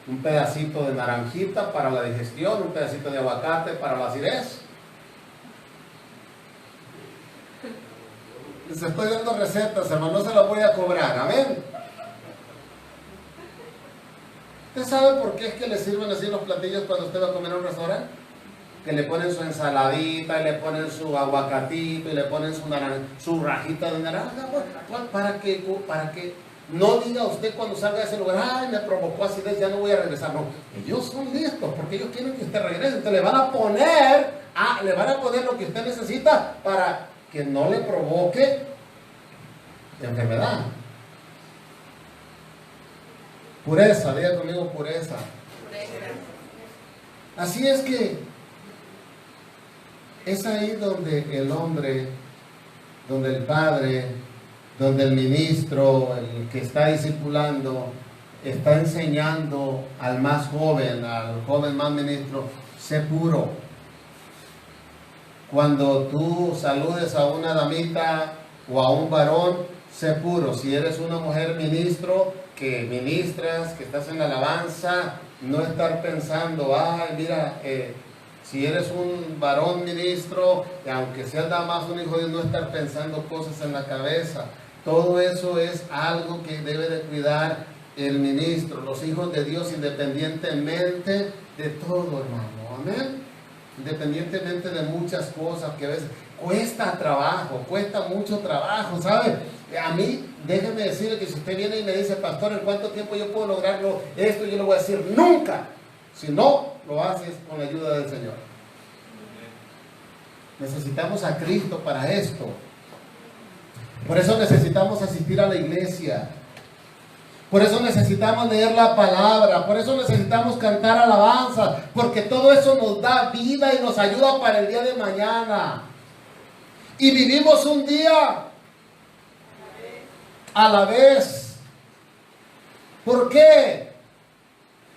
Un pedacito de naranjita para la digestión, un pedacito de aguacate para la acidez. Les estoy dando recetas, hermano, no se las voy a cobrar, amén. ¿Usted sabe por qué es que le sirven así los platillos cuando usted va a comer a un restaurante? Que le ponen su ensaladita, y le ponen su aguacatito, y le ponen su rajita de naranja, para que no diga usted cuando salga de ese lugar, ay, me provocó acidez, ya no voy a regresar. No, ellos son listos, porque ellos quieren que usted regrese. Entonces le van a poner lo que usted necesita para que no le provoque enfermedad. Pureza, diga conmigo, pureza. Así es que es ahí donde el hombre, donde el padre, donde el ministro, el que está discipulando, está enseñando al más joven, al joven más ministro, sé puro. Cuando tú saludes a una damita o a un varón, sé puro. Si eres una mujer ministro, que ministras, que estás en la alabanza, no estar pensando, ay, mira, si eres un varón ministro, aunque seas nada más un hijo de Dios, no estar pensando cosas en la cabeza. Todo eso es algo que debe de cuidar el ministro, los hijos de Dios, independientemente de todo, hermano. Amén. Independientemente de muchas cosas que a veces cuesta mucho trabajo, ¿sabe? A mí, déjeme decirle que si usted viene y me dice, pastor, ¿en cuánto tiempo yo puedo lograrlo esto? Yo le voy a decir, nunca. Si no, lo haces con la ayuda del Señor. Necesitamos a Cristo para esto. Por eso necesitamos asistir a la iglesia. Por eso necesitamos leer la palabra. Por eso necesitamos cantar alabanza. Porque todo eso nos da vida y nos ayuda para el día de mañana. Y vivimos un día a la vez. ¿Por qué?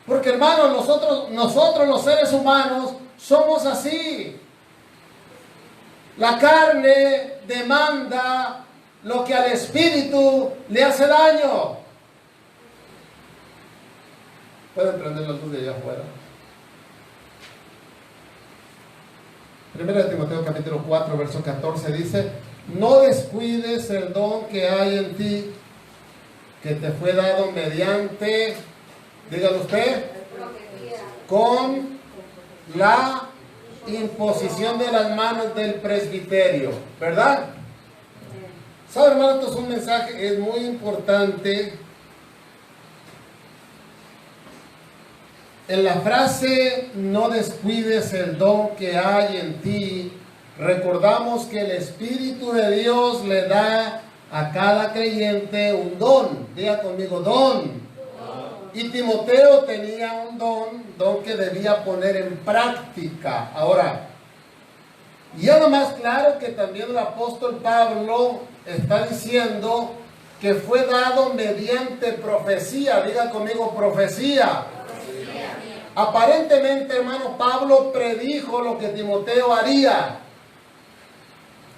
Porque, hermanos, nosotros los seres humanos somos así. La carne demanda lo que al espíritu le hace daño. Pueden prender la luz de allá afuera. Primera de Timoteo capítulo 4, verso 14 dice: no descuides el don que hay en ti, que te fue dado mediante, dígalo usted, con la imposición de las manos del presbiterio, ¿verdad? ¿Sabe, hermano? Esto es un mensaje, es muy importante. En la frase, no descuides el don que hay en ti, recordamos que el Espíritu de Dios le da a cada creyente un don. Diga conmigo, don. Y Timoteo tenía un don que debía poner en práctica. Ahora, ya lo más claro que también el apóstol Pablo está diciendo que fue dado mediante profecía. Diga conmigo, profecía. Aparentemente, hermano, Pablo predijo lo que Timoteo haría.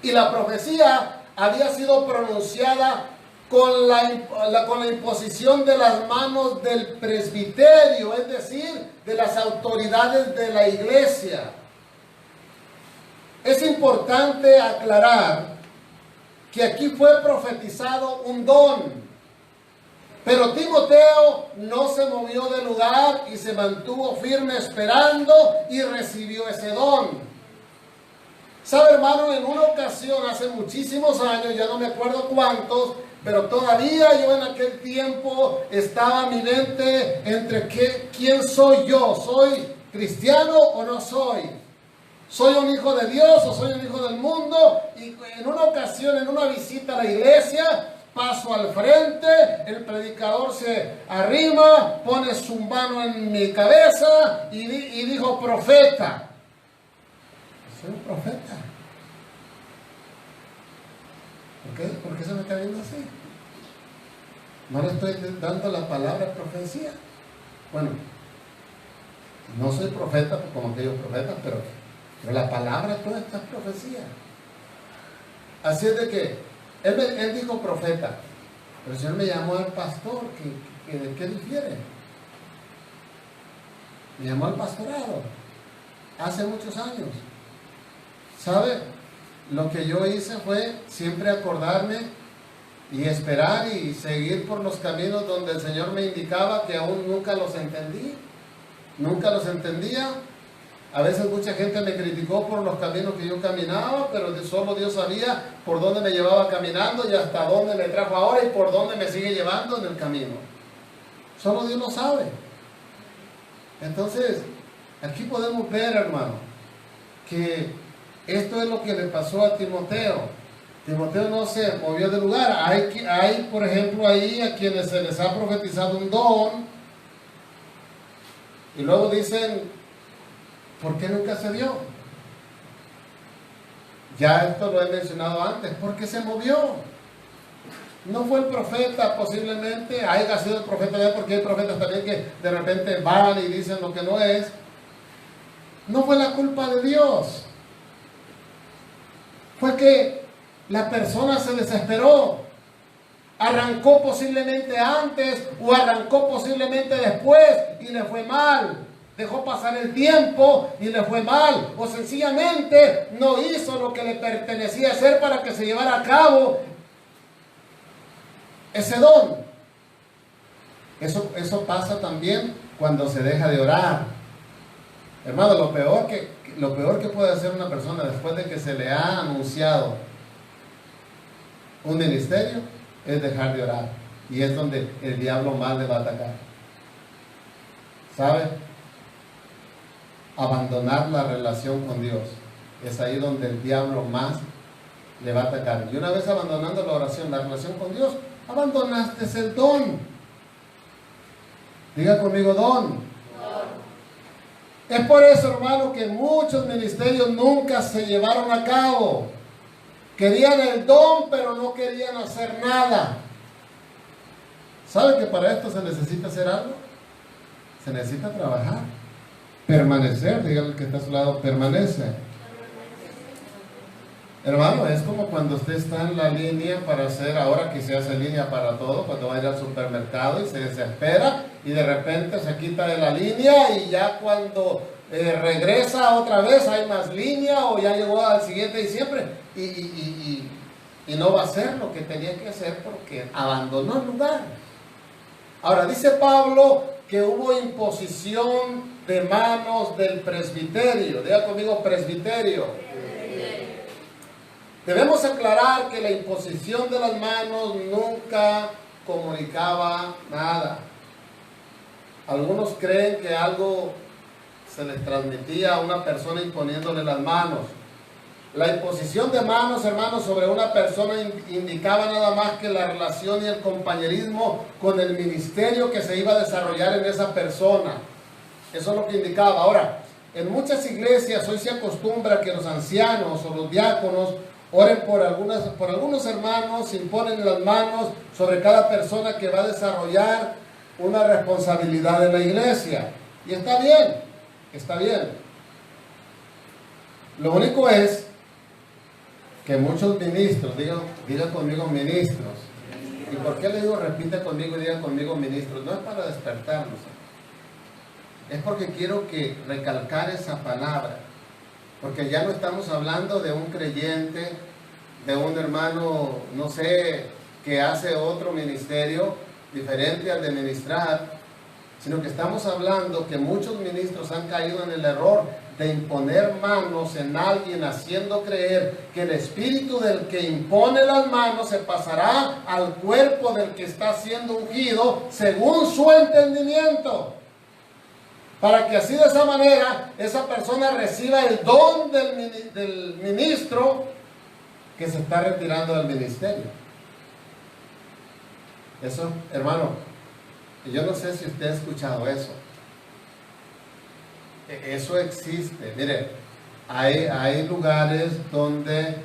Y la profecía había sido pronunciada con la imposición de las manos del presbiterio, es decir, de las autoridades de la iglesia. es importante aclarar que aquí fue profetizado un don. Pero Timoteo no se movió del lugar y se mantuvo firme esperando y recibió ese don. ¿Sabe, hermano? En una ocasión, hace muchísimos años, ya no me acuerdo cuántos, pero todavía yo en aquel tiempo estaba mi mente entre quién soy yo. ¿Soy cristiano o no soy? ¿Soy un hijo de Dios o soy un hijo del mundo? Y en una ocasión, en una visita a la iglesia, paso al frente, el predicador se arrima, pone su mano en mi cabeza y dijo: profeta. Soy un profeta. ¿Por qué se me está viendo así? No le estoy dando la palabra profecía. Bueno, no soy profeta como aquellos profetas, pero la palabra toda esta es profecía. Así es de que él dijo profeta, pero el Señor me llamó al pastor. ¿De qué difiere? Me llamó al pastorado hace muchos años. ¿Sabe? Lo que yo hice fue siempre acordarme y esperar y seguir por los caminos donde el Señor me indicaba, que aún nunca los entendí. Nunca los entendía. A veces mucha gente me criticó por los caminos que yo caminaba, pero solo Dios sabía por dónde me llevaba caminando y hasta dónde me trajo ahora y por dónde me sigue llevando en el camino. Solo Dios lo sabe. Entonces, aquí podemos ver, hermano, que esto es lo que le pasó a Timoteo. Timoteo no se movió de lugar. Hay, por ejemplo, ahí a quienes se les ha profetizado un don y luego dicen: ¿por qué nunca se dio? Ya esto lo he mencionado antes. ¿Por qué se movió? No fue el profeta, posiblemente haya sido el profeta de él, porque hay profetas también que de repente van y dicen lo que no es. No fue la culpa de Dios. Fue que la persona se desesperó. Arrancó posiblemente antes o arrancó posiblemente después y le fue mal. Dejó pasar el tiempo y le fue mal, o sencillamente no hizo lo que le pertenecía hacer para que se llevara a cabo ese don. Eso pasa también cuando se deja de orar. Hermano, lo peor que puede hacer una persona después de que se le ha anunciado un ministerio es dejar de orar, y es donde el diablo más le va a atacar. ¿Sabe? Abandonar la relación con Dios es ahí donde el diablo más le va a atacar. Y una vez abandonando la relación con Dios, abandonaste el don. Diga conmigo: don. Es por eso, hermano, que muchos ministerios nunca se llevaron a cabo. Querían el don, pero no querían hacer nada. ¿Sabe que para esto se necesita hacer algo? Se necesita trabajar. Permanecer, dígale al que está a su lado: permanece. Hermano, es como cuando usted está en la línea para hacer, ahora que se hace línea para todo, cuando va a ir al supermercado y se desespera y de repente se quita de la línea y ya cuando regresa otra vez hay más línea o ya llegó al siguiente diciembre y no va a hacer lo que tenía que hacer porque abandonó el lugar. Ahora dice Pablo que hubo imposición de manos del presbiterio. Diga conmigo: presbiterio. Debemos aclarar que la imposición de las manos nunca comunicaba nada. Algunos creen que algo se les transmitía a una persona imponiéndole las manos. La imposición de manos, hermanos, sobre una persona indicaba nada más que la relación y el compañerismo con el ministerio que se iba a desarrollar en esa persona. Eso es lo que indicaba. Ahora, en muchas iglesias hoy se acostumbra que los ancianos o los diáconos oren por algunos hermanos, imponen las manos sobre cada persona que va a desarrollar una responsabilidad en la iglesia. Y está bien, está bien. Lo único es que muchos ministros, diga conmigo ministros. ¿Y por qué le digo repite conmigo y diga conmigo ministros? No es para despertarnos. Es porque quiero que recalcar esa palabra. Porque ya no estamos hablando de un creyente, de un hermano, no sé, que hace otro ministerio diferente al de ministrar, sino que estamos hablando que muchos ministros han caído en el error de imponer manos en alguien, haciendo creer que el espíritu del que impone las manos se pasará al cuerpo del que está siendo ungido según su entendimiento, para que así de esa manera esa persona reciba el don del ministro que se está retirando del ministerio. Eso, hermano, yo no sé si usted ha escuchado eso. Eso existe. Mire, hay lugares donde,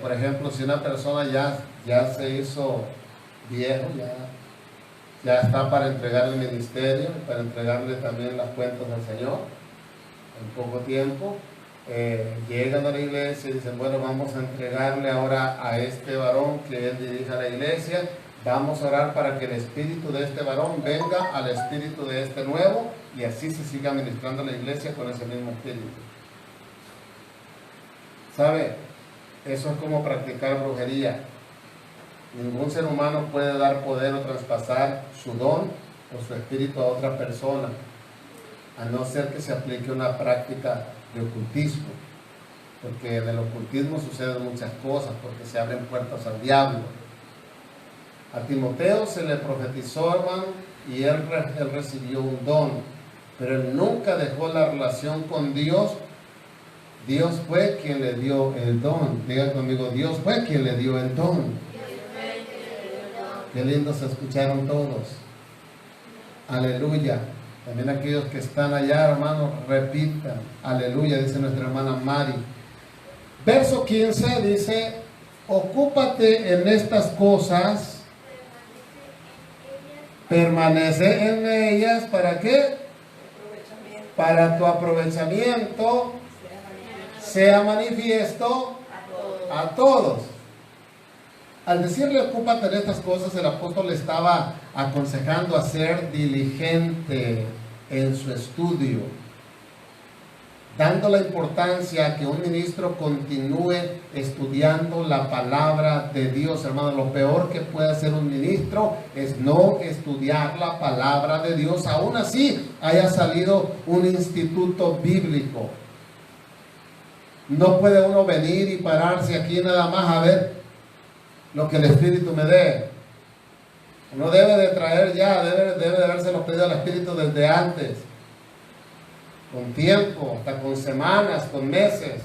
por ejemplo, si una persona ya se hizo viejo, ya está para entregarle el ministerio, para entregarle también las cuentas al Señor, en poco tiempo, llegan a la iglesia y dicen, bueno, vamos a entregarle ahora a este varón que él dirige a la iglesia. Vamos a orar para que el espíritu de este varón venga al espíritu de este nuevo y así se siga ministrando la iglesia con ese mismo espíritu. ¿Sabe? Eso es como practicar brujería. Ningún ser humano puede dar poder o traspasar su don o su espíritu a otra persona, a no ser que se aplique una práctica de ocultismo. Porque en el ocultismo suceden muchas cosas, porque se abren puertas al diablo. A Timoteo se le profetizó, hermano, y él recibió un don, pero él nunca dejó la relación con Dios. Dios fue quien le dio el don. Diga conmigo, Dios fue quien le dio el don. Qué lindo se escucharon todos. Aleluya. También aquellos que están allá, hermano, repitan. Aleluya, dice nuestra hermana Mari. Verso 15 dice, ocúpate en estas cosas. Permanece en ellas, ¿para qué? Para tu aprovechamiento sea manifiesto a todos. Al decirle ocúpate en estas cosas, el apóstol le estaba aconsejando a ser diligente en su estudio, dando la importancia a que un ministro continúe estudiando la palabra de Dios. Hermano, lo peor que puede hacer un ministro es no estudiar la palabra de Dios, aún así haya salido un instituto bíblico. No puede uno venir y pararse aquí nada más a ver lo que el Espíritu me dé. Uno debe de traer ya, debe de habérselo pedido al Espíritu desde antes, con tiempo, hasta con semanas, con meses.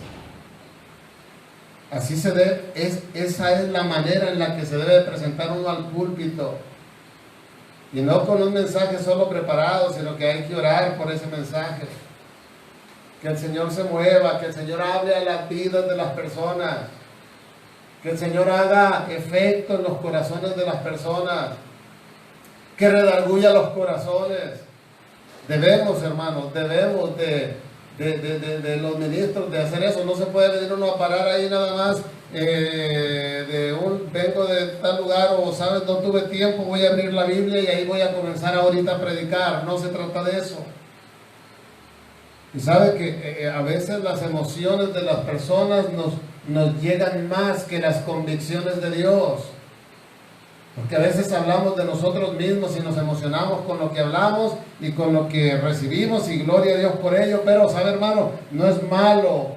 Así se debe, esa es la manera en la que se debe presentar uno al púlpito. Y no con un mensaje solo preparado, sino que hay que orar por ese mensaje. Que el Señor se mueva, que el Señor hable a las vidas de las personas. Que el Señor haga efecto en los corazones de las personas. Que redarguya los corazones. Debemos, hermanos, debemos de los ministros de hacer eso. No se puede venir uno a parar ahí nada más vengo de tal lugar, o sabes, no tuve tiempo, voy a abrir la Biblia y ahí voy a comenzar ahorita a predicar. No se trata de eso. Y sabe que a veces las emociones de las personas nos llegan más que las convicciones de Dios. Porque a veces hablamos de nosotros mismos y nos emocionamos con lo que hablamos y con lo que recibimos, y gloria a Dios por ello. Pero, ¿sabe, hermano? No es malo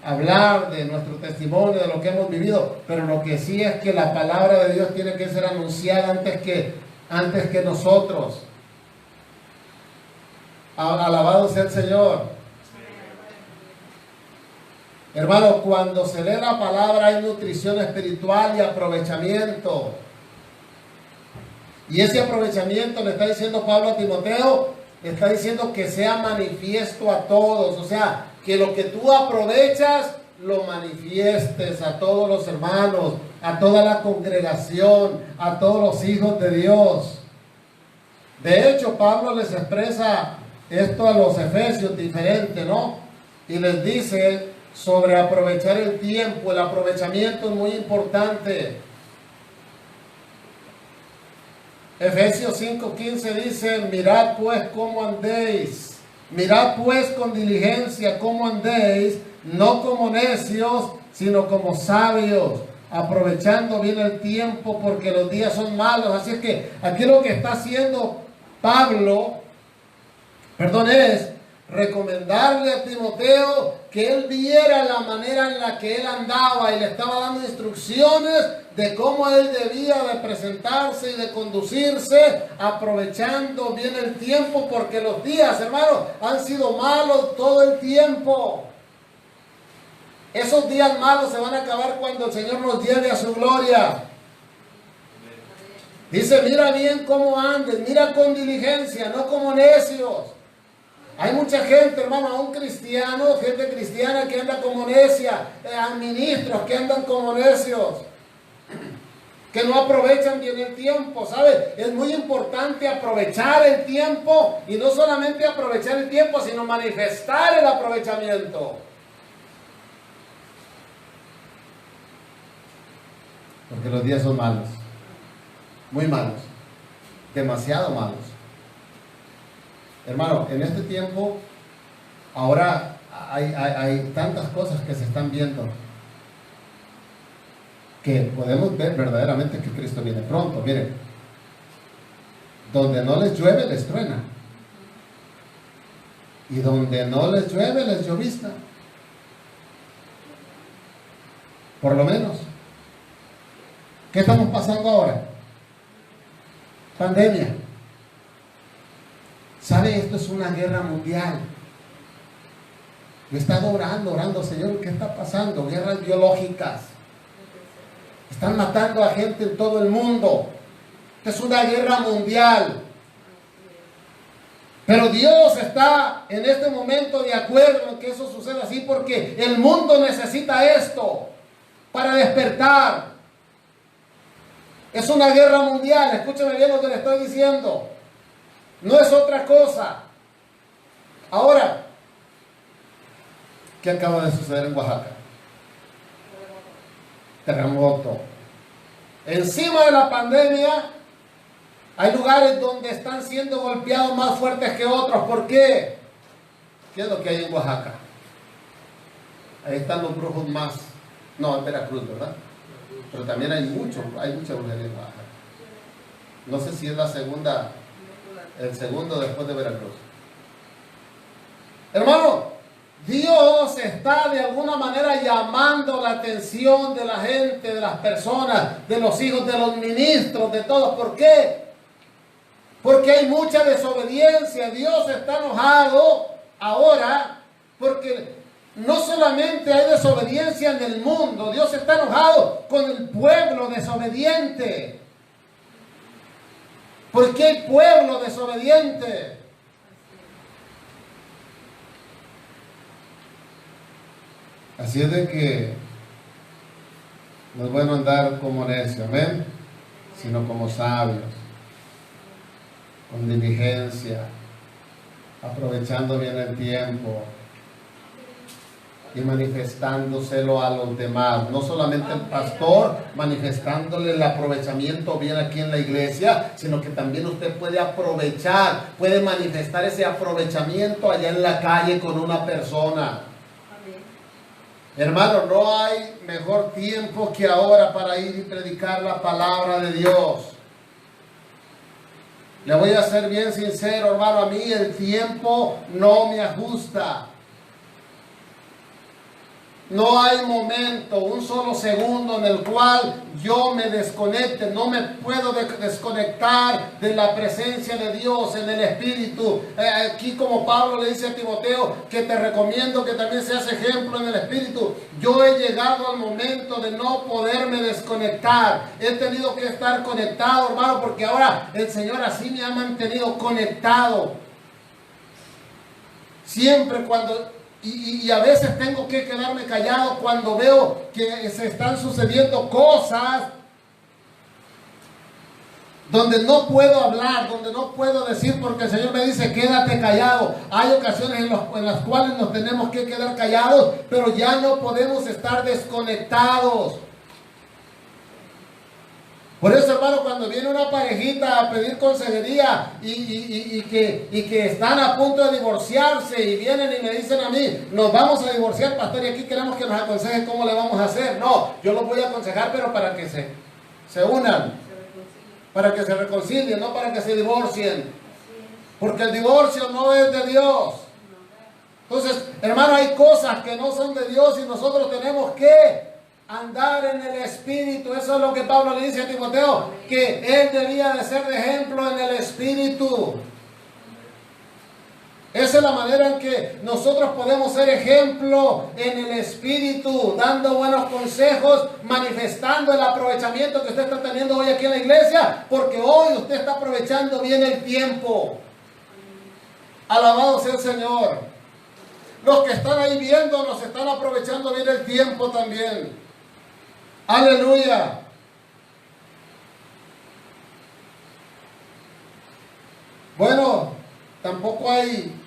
hablar de nuestro testimonio, de lo que hemos vivido, pero lo que sí es que la palabra de Dios tiene que ser anunciada antes que nosotros. Alabado sea el Señor. Hermano, cuando se lee la palabra hay nutrición espiritual y aprovechamiento. Y ese aprovechamiento, le está diciendo Pablo a Timoteo, le está diciendo que sea manifiesto a todos. O sea, que lo que tú aprovechas lo manifiestes a todos los hermanos, a toda la congregación, a todos los hijos de Dios. De hecho, Pablo les expresa esto a los efesios diferente, ¿no? Y les dice sobre aprovechar el tiempo. El aprovechamiento es muy importante. Efesios 5:15 dice: mirad pues cómo andéis, Mirad pues con diligencia cómo andéis, no como necios, sino como sabios, aprovechando bien el tiempo, porque los días son malos. Así es que aquí lo que está haciendo Pablo, es recomendarle a Timoteo que él viera la manera en la que él andaba y le estaba dando instrucciones de cómo él debía de presentarse y de conducirse, aprovechando bien el tiempo, porque los días, hermanos, han sido malos todo el tiempo. Esos días malos se van a acabar cuando el Señor nos lleve a su gloria. Dice, mira bien cómo andes, mira con diligencia, no como necios. Hay mucha gente, hermano, aún cristianos, gente cristiana que anda como necia, ministros que andan como necios, que no aprovechan bien el tiempo, ¿sabes? Es muy importante aprovechar el tiempo, y no solamente aprovechar el tiempo, sino manifestar el aprovechamiento. Porque los días son malos, muy malos, demasiado malos. Hermano, en este tiempo, ahora hay tantas cosas que se están viendo que podemos ver verdaderamente que Cristo viene pronto. Miren, donde no les llueve, les truena. Y donde no les llueve, les llovizna. Por lo menos. ¿Qué estamos pasando ahora? Pandemia. ¿Sabe? Esto es una guerra mundial. Yo he estado orando, Señor, ¿qué está pasando? Guerras biológicas. Están matando a gente en todo el mundo. Esta es una guerra mundial. Pero Dios está en este momento de acuerdo en que eso suceda así, porque el mundo necesita esto para despertar. Es una guerra mundial. Escúcheme bien lo que le estoy diciendo. No es otra cosa. Ahora, ¿qué acaba de suceder en Oaxaca? Terremoto. Encima de la pandemia, hay lugares donde están siendo golpeados más fuertes que otros. ¿Por qué? ¿Qué es lo que hay en Oaxaca? Ahí están los brujos más. No, en Veracruz, ¿verdad? Pero también hay mucha brujería en Oaxaca. No sé si es el segundo después de Veracruz. Hermano, Dios está de alguna manera llamando la atención de la gente, de las personas, de los hijos, de los ministros, de todos. ¿Por qué? Porque hay mucha desobediencia. Dios está enojado ahora porque no solamente hay desobediencia en el mundo, Dios está enojado con el pueblo desobediente. ¿Por qué hay pueblo desobediente? Así es de que no es bueno andar como necios, amén, sino como sabios, con diligencia, aprovechando bien el tiempo y manifestándoselo a los demás. No solamente el pastor manifestándole el aprovechamiento bien aquí en la iglesia, sino que también usted puede aprovechar, puede manifestar ese aprovechamiento allá en la calle con una persona. Hermano, no hay mejor tiempo que ahora para ir y predicar la palabra de Dios. Le voy a ser bien sincero, hermano, a mí el tiempo no me ajusta. No hay momento, un solo segundo en el cual yo me desconecte. No me puedo desconectar de la presencia de Dios en el Espíritu. Aquí como Pablo le dice a Timoteo, que te recomiendo que también seas ejemplo en el Espíritu. Yo he llegado al momento de no poderme desconectar. He tenido que estar conectado, hermano, porque ahora el Señor así me ha mantenido conectado. Siempre cuando... Y a veces tengo que quedarme callado cuando veo que se están sucediendo cosas donde no puedo hablar, donde no puedo decir, porque el Señor me dice, quédate callado. Hay ocasiones en las cuales nos tenemos que quedar callados, pero ya no podemos estar desconectados. Por eso, hermano, cuando viene una parejita visita a pedir consejería y que están a punto de divorciarse y vienen y me dicen a mí, nos vamos a divorciar, pastor, y aquí queremos que nos aconseje cómo le vamos a hacer. No, yo los voy a aconsejar, pero para que se unan, para que se reconcilien, no para que se divorcien, porque el divorcio no es de Dios. Entonces, hermano, hay cosas que no son de Dios y nosotros tenemos que andar en el Espíritu. Eso es lo que Pablo le dice a Timoteo, que él debía de ser de ejemplo en el Espíritu. Esa es la manera en que nosotros podemos ser ejemplo en el Espíritu, dando buenos consejos, manifestando el aprovechamiento que usted está teniendo hoy aquí en la iglesia, porque hoy usted está aprovechando bien el tiempo. Alabado sea el Señor. Los que están ahí viendo nos están aprovechando bien el tiempo también. Aleluya. Bueno, tampoco hay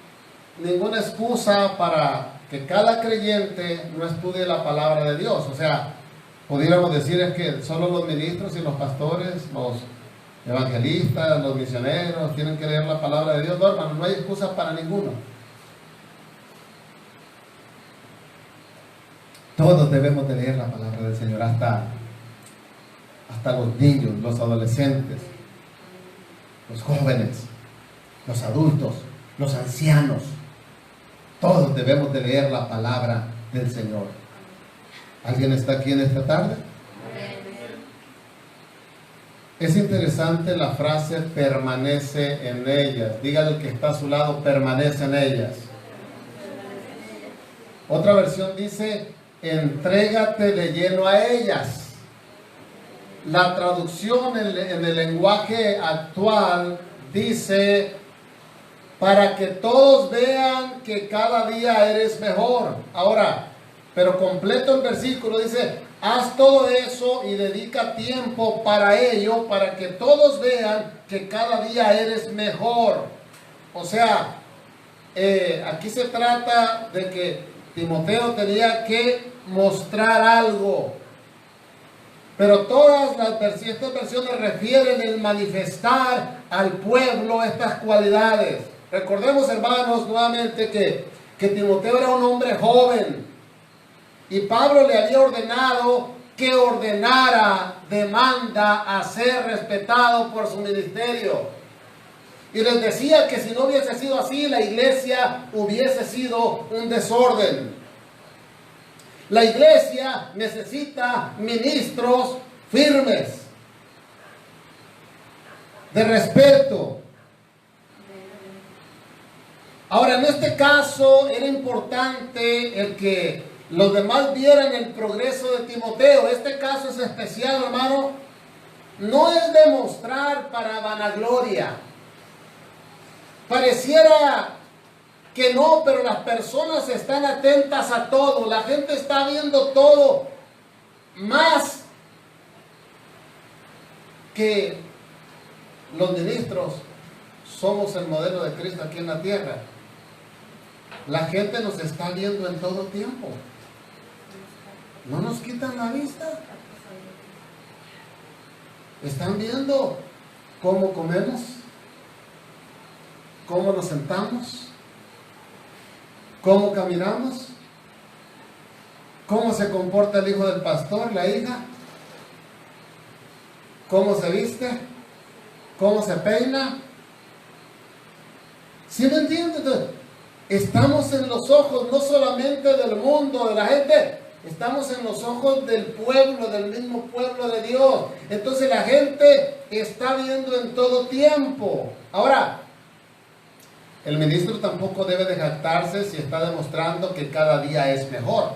ninguna excusa para que cada creyente no estudie la palabra de Dios. O sea, pudiéramos decir es que solo los ministros y los pastores, los evangelistas, los misioneros tienen que leer la palabra de Dios. No, hermano, no hay excusa para ninguno. Todos debemos de leer la palabra del Señor, hasta los niños, los adolescentes, los jóvenes, los adultos, los ancianos. Todos debemos de leer la palabra del Señor. ¿Alguien está aquí en esta tarde? Es interesante la frase permanece en ellas. Dígale al que está a su lado, permanece en ellas. Otra versión dice, entrégate de lleno a ellas. La traducción en el lenguaje actual dice, para que todos vean que cada día eres mejor. Ahora, pero completo el versículo, dice, haz todo eso y dedica tiempo para ello, para que todos vean que cada día eres mejor. O sea, aquí se trata de que Timoteo tenía que mostrar algo. Pero todas estas versiones refieren el manifestar al pueblo estas cualidades. Recordemos, hermanos, nuevamente que Timoteo era un hombre joven. Y Pablo le había ordenado que ordenara, demanda a ser respetado por su ministerio. Y les decía que si no hubiese sido así, la iglesia hubiese sido un desorden. La iglesia necesita ministros firmes, de respeto. Ahora, en este caso era importante el que los demás vieran el progreso de Timoteo. Este caso es especial, hermano. No es demostrar para vanagloria. Pareciera que no, pero las personas están atentas a todo. La gente está viendo todo. Más que los ministros somos el modelo de Cristo aquí en la tierra. La gente nos está viendo en todo tiempo. No nos quitan la vista. Están viendo cómo comemos, cómo nos sentamos, cómo caminamos, cómo se comporta el hijo del pastor, la hija, cómo se viste, cómo se peina. ¿Sí me entiendes? Entonces, estamos en los ojos no solamente del mundo, de la gente, estamos en los ojos del pueblo, del mismo pueblo de Dios. Entonces la gente está viendo en todo tiempo. Ahora, el ministro tampoco debe de jactarse si está demostrando que cada día es mejor.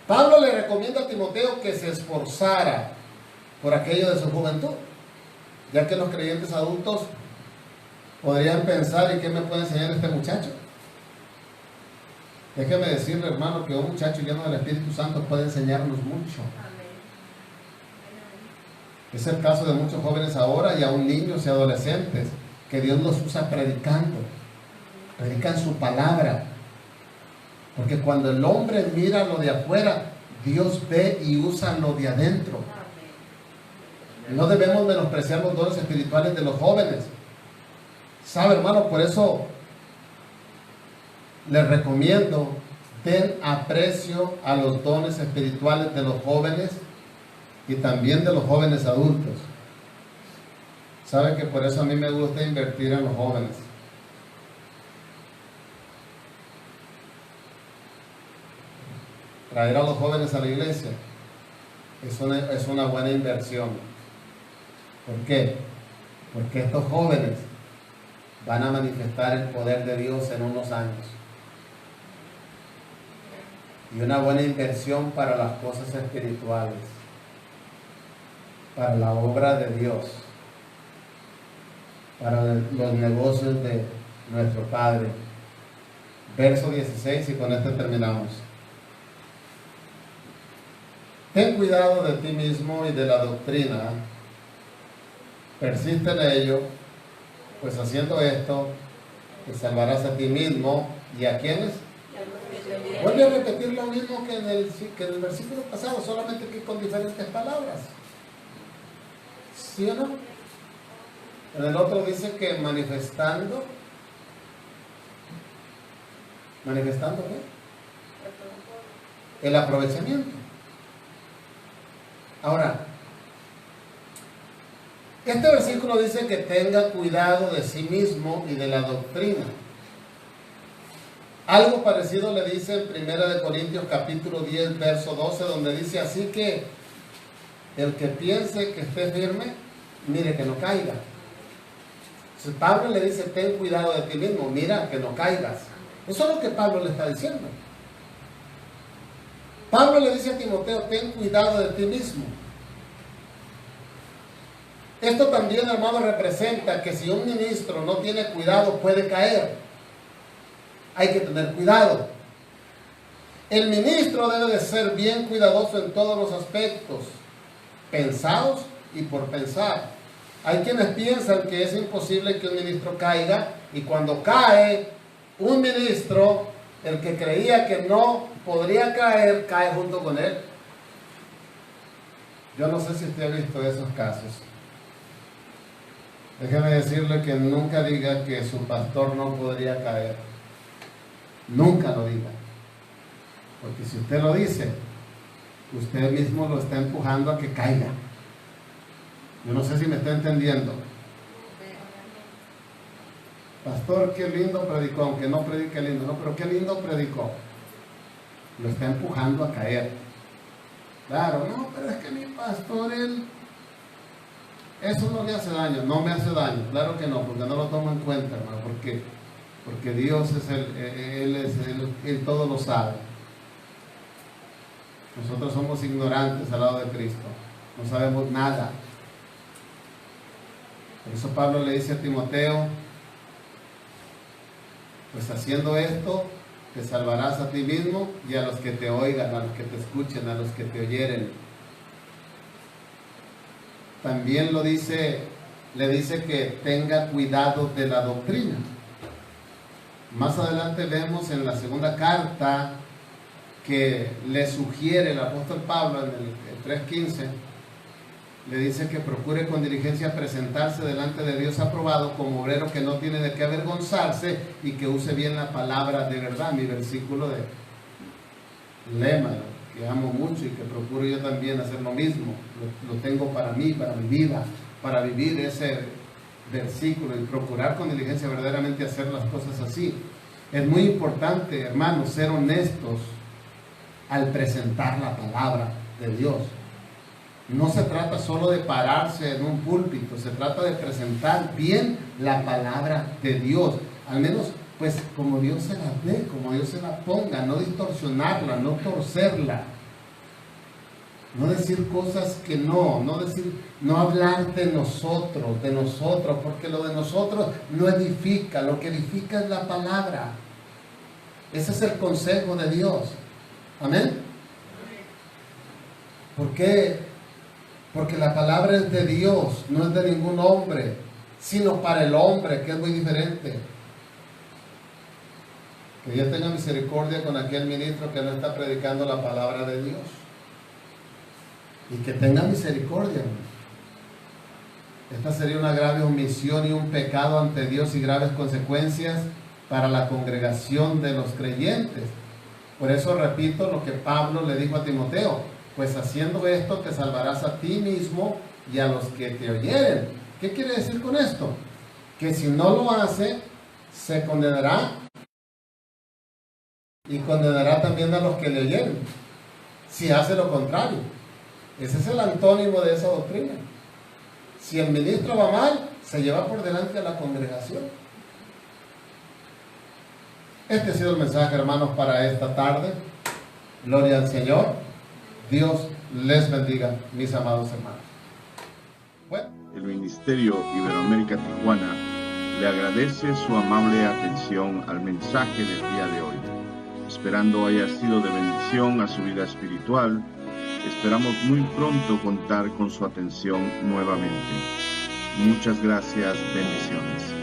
Pablo le recomienda a Timoteo que se esforzara por aquello de su juventud, ya que los creyentes adultos podrían pensar, ¿y qué me puede enseñar este muchacho? Déjeme decirle, hermano, que un muchacho lleno del Espíritu Santo puede enseñarnos mucho. Es el caso de muchos jóvenes ahora y aún niños y adolescentes, que Dios los usa predicando. Predican su palabra. Porque cuando el hombre mira lo de afuera, Dios ve y usa lo de adentro. No debemos menospreciar los dones espirituales de los jóvenes. ¿Sabe, hermano? Por eso les recomiendo, den aprecio a los dones espirituales de los jóvenes y también de los jóvenes adultos. ¿Sabe que por eso a mí me gusta invertir en los jóvenes? Traer a los jóvenes a la iglesia es una buena inversión. ¿Por qué? Porque estos jóvenes van a manifestar el poder de Dios en unos años. Y una buena inversión para las cosas espirituales, para la obra de Dios, para los negocios de nuestro Padre. Verso 16, y con esto terminamos. Ten cuidado de ti mismo y de la doctrina, persiste en ello, pues haciendo esto te salvarás a ti mismo y a quienes. Vuelve a repetir lo mismo que en el versículo pasado, solamente que con diferentes palabras. ¿Sí o no? En el otro dice que manifestando. ¿Manifestando qué? El aprovechamiento. Ahora, este versículo dice que tenga cuidado de sí mismo y de la doctrina. Algo parecido le dice en 1 Corintios capítulo 10, verso 12, donde dice: así que el que piense que esté firme, mire que no caiga. Entonces, Pablo le dice: ten cuidado de ti mismo, mira que no caigas. Eso es lo que Pablo le está diciendo. Pablo le dice a Timoteo: ten cuidado de ti mismo. Esto también, hermano, representa que si un ministro no tiene cuidado, puede caer. Hay que tener cuidado. El ministro debe de ser bien cuidadoso en todos los aspectos, pensados y por pensar. Hay quienes piensan que es imposible que un ministro caiga, y cuando cae un ministro, el que creía que no podría caer, cae junto con él. Yo no sé si usted ha visto esos casos. Déjeme decirle que nunca diga que su pastor no podría caer. Nunca lo diga. Porque si usted lo dice, usted mismo lo está empujando a que caiga. Yo no sé si me está entendiendo. Pastor, qué lindo predicó, aunque no predique lindo, no, pero qué lindo predicó. Lo está empujando a caer. Claro, no, pero es que mi pastor, eso no le hace daño. No me hace daño, claro que no, porque no lo tomo en cuenta, hermano, porque Dios es Él todo lo sabe. Nosotros somos ignorantes al lado de Cristo, no sabemos nada. Por eso Pablo le dice a Timoteo: pues haciendo esto te salvarás a ti mismo y a los que te oigan, a los que te escuchen, a los que te oyeren. También le dice que tenga cuidado de la doctrina. Más adelante vemos en la segunda carta que le sugiere el apóstol Pablo en el 3:15, le dice que procure con diligencia presentarse delante de Dios aprobado como obrero que no tiene de qué avergonzarse y que use bien la palabra de verdad. Mi versículo de lema, que amo mucho y que procuro yo también hacer lo mismo. Lo tengo para mí, para mi vida, para vivir ese versículo y procurar con diligencia verdaderamente hacer las cosas así. Es muy importante, hermanos, ser honestos al presentar la palabra de Dios. No se trata solo de pararse en un púlpito, se trata de presentar bien la palabra de Dios, al menos pues como Dios se la dé, como Dios se la ponga, no distorsionarla, no torcerla, no decir cosas que no hablar de nosotros, porque lo de nosotros no edifica, lo que edifica es la palabra. Ese es el consejo de Dios. Amén. ¿Por qué? Porque la palabra es de Dios, no es de ningún hombre, sino para el hombre, que es muy diferente. Que Dios tenga misericordia con aquel ministro que no está predicando la palabra de Dios. Y que tenga misericordia. Esta sería una grave omisión y un pecado ante Dios y graves consecuencias para la congregación de los creyentes. Por eso repito lo que Pablo le dijo a Timoteo: pues haciendo esto te salvarás a ti mismo y a los que te oyeren. ¿Qué quiere decir con esto? Que si no lo hace, se condenará y condenará también a los que le oyeren, si hace lo contrario. Ese es el antónimo de esa doctrina. Si el ministro va mal, se lleva por delante a la congregación. Este ha sido el mensaje, hermanos, para esta tarde. Gloria al Señor. Dios les bendiga, mis amados hermanos. Bueno. El Ministerio Iberoamérica Tijuana le agradece su amable atención al mensaje del día de hoy. Esperando haya sido de bendición a su vida espiritual, esperamos muy pronto contar con su atención nuevamente. Muchas gracias, bendiciones.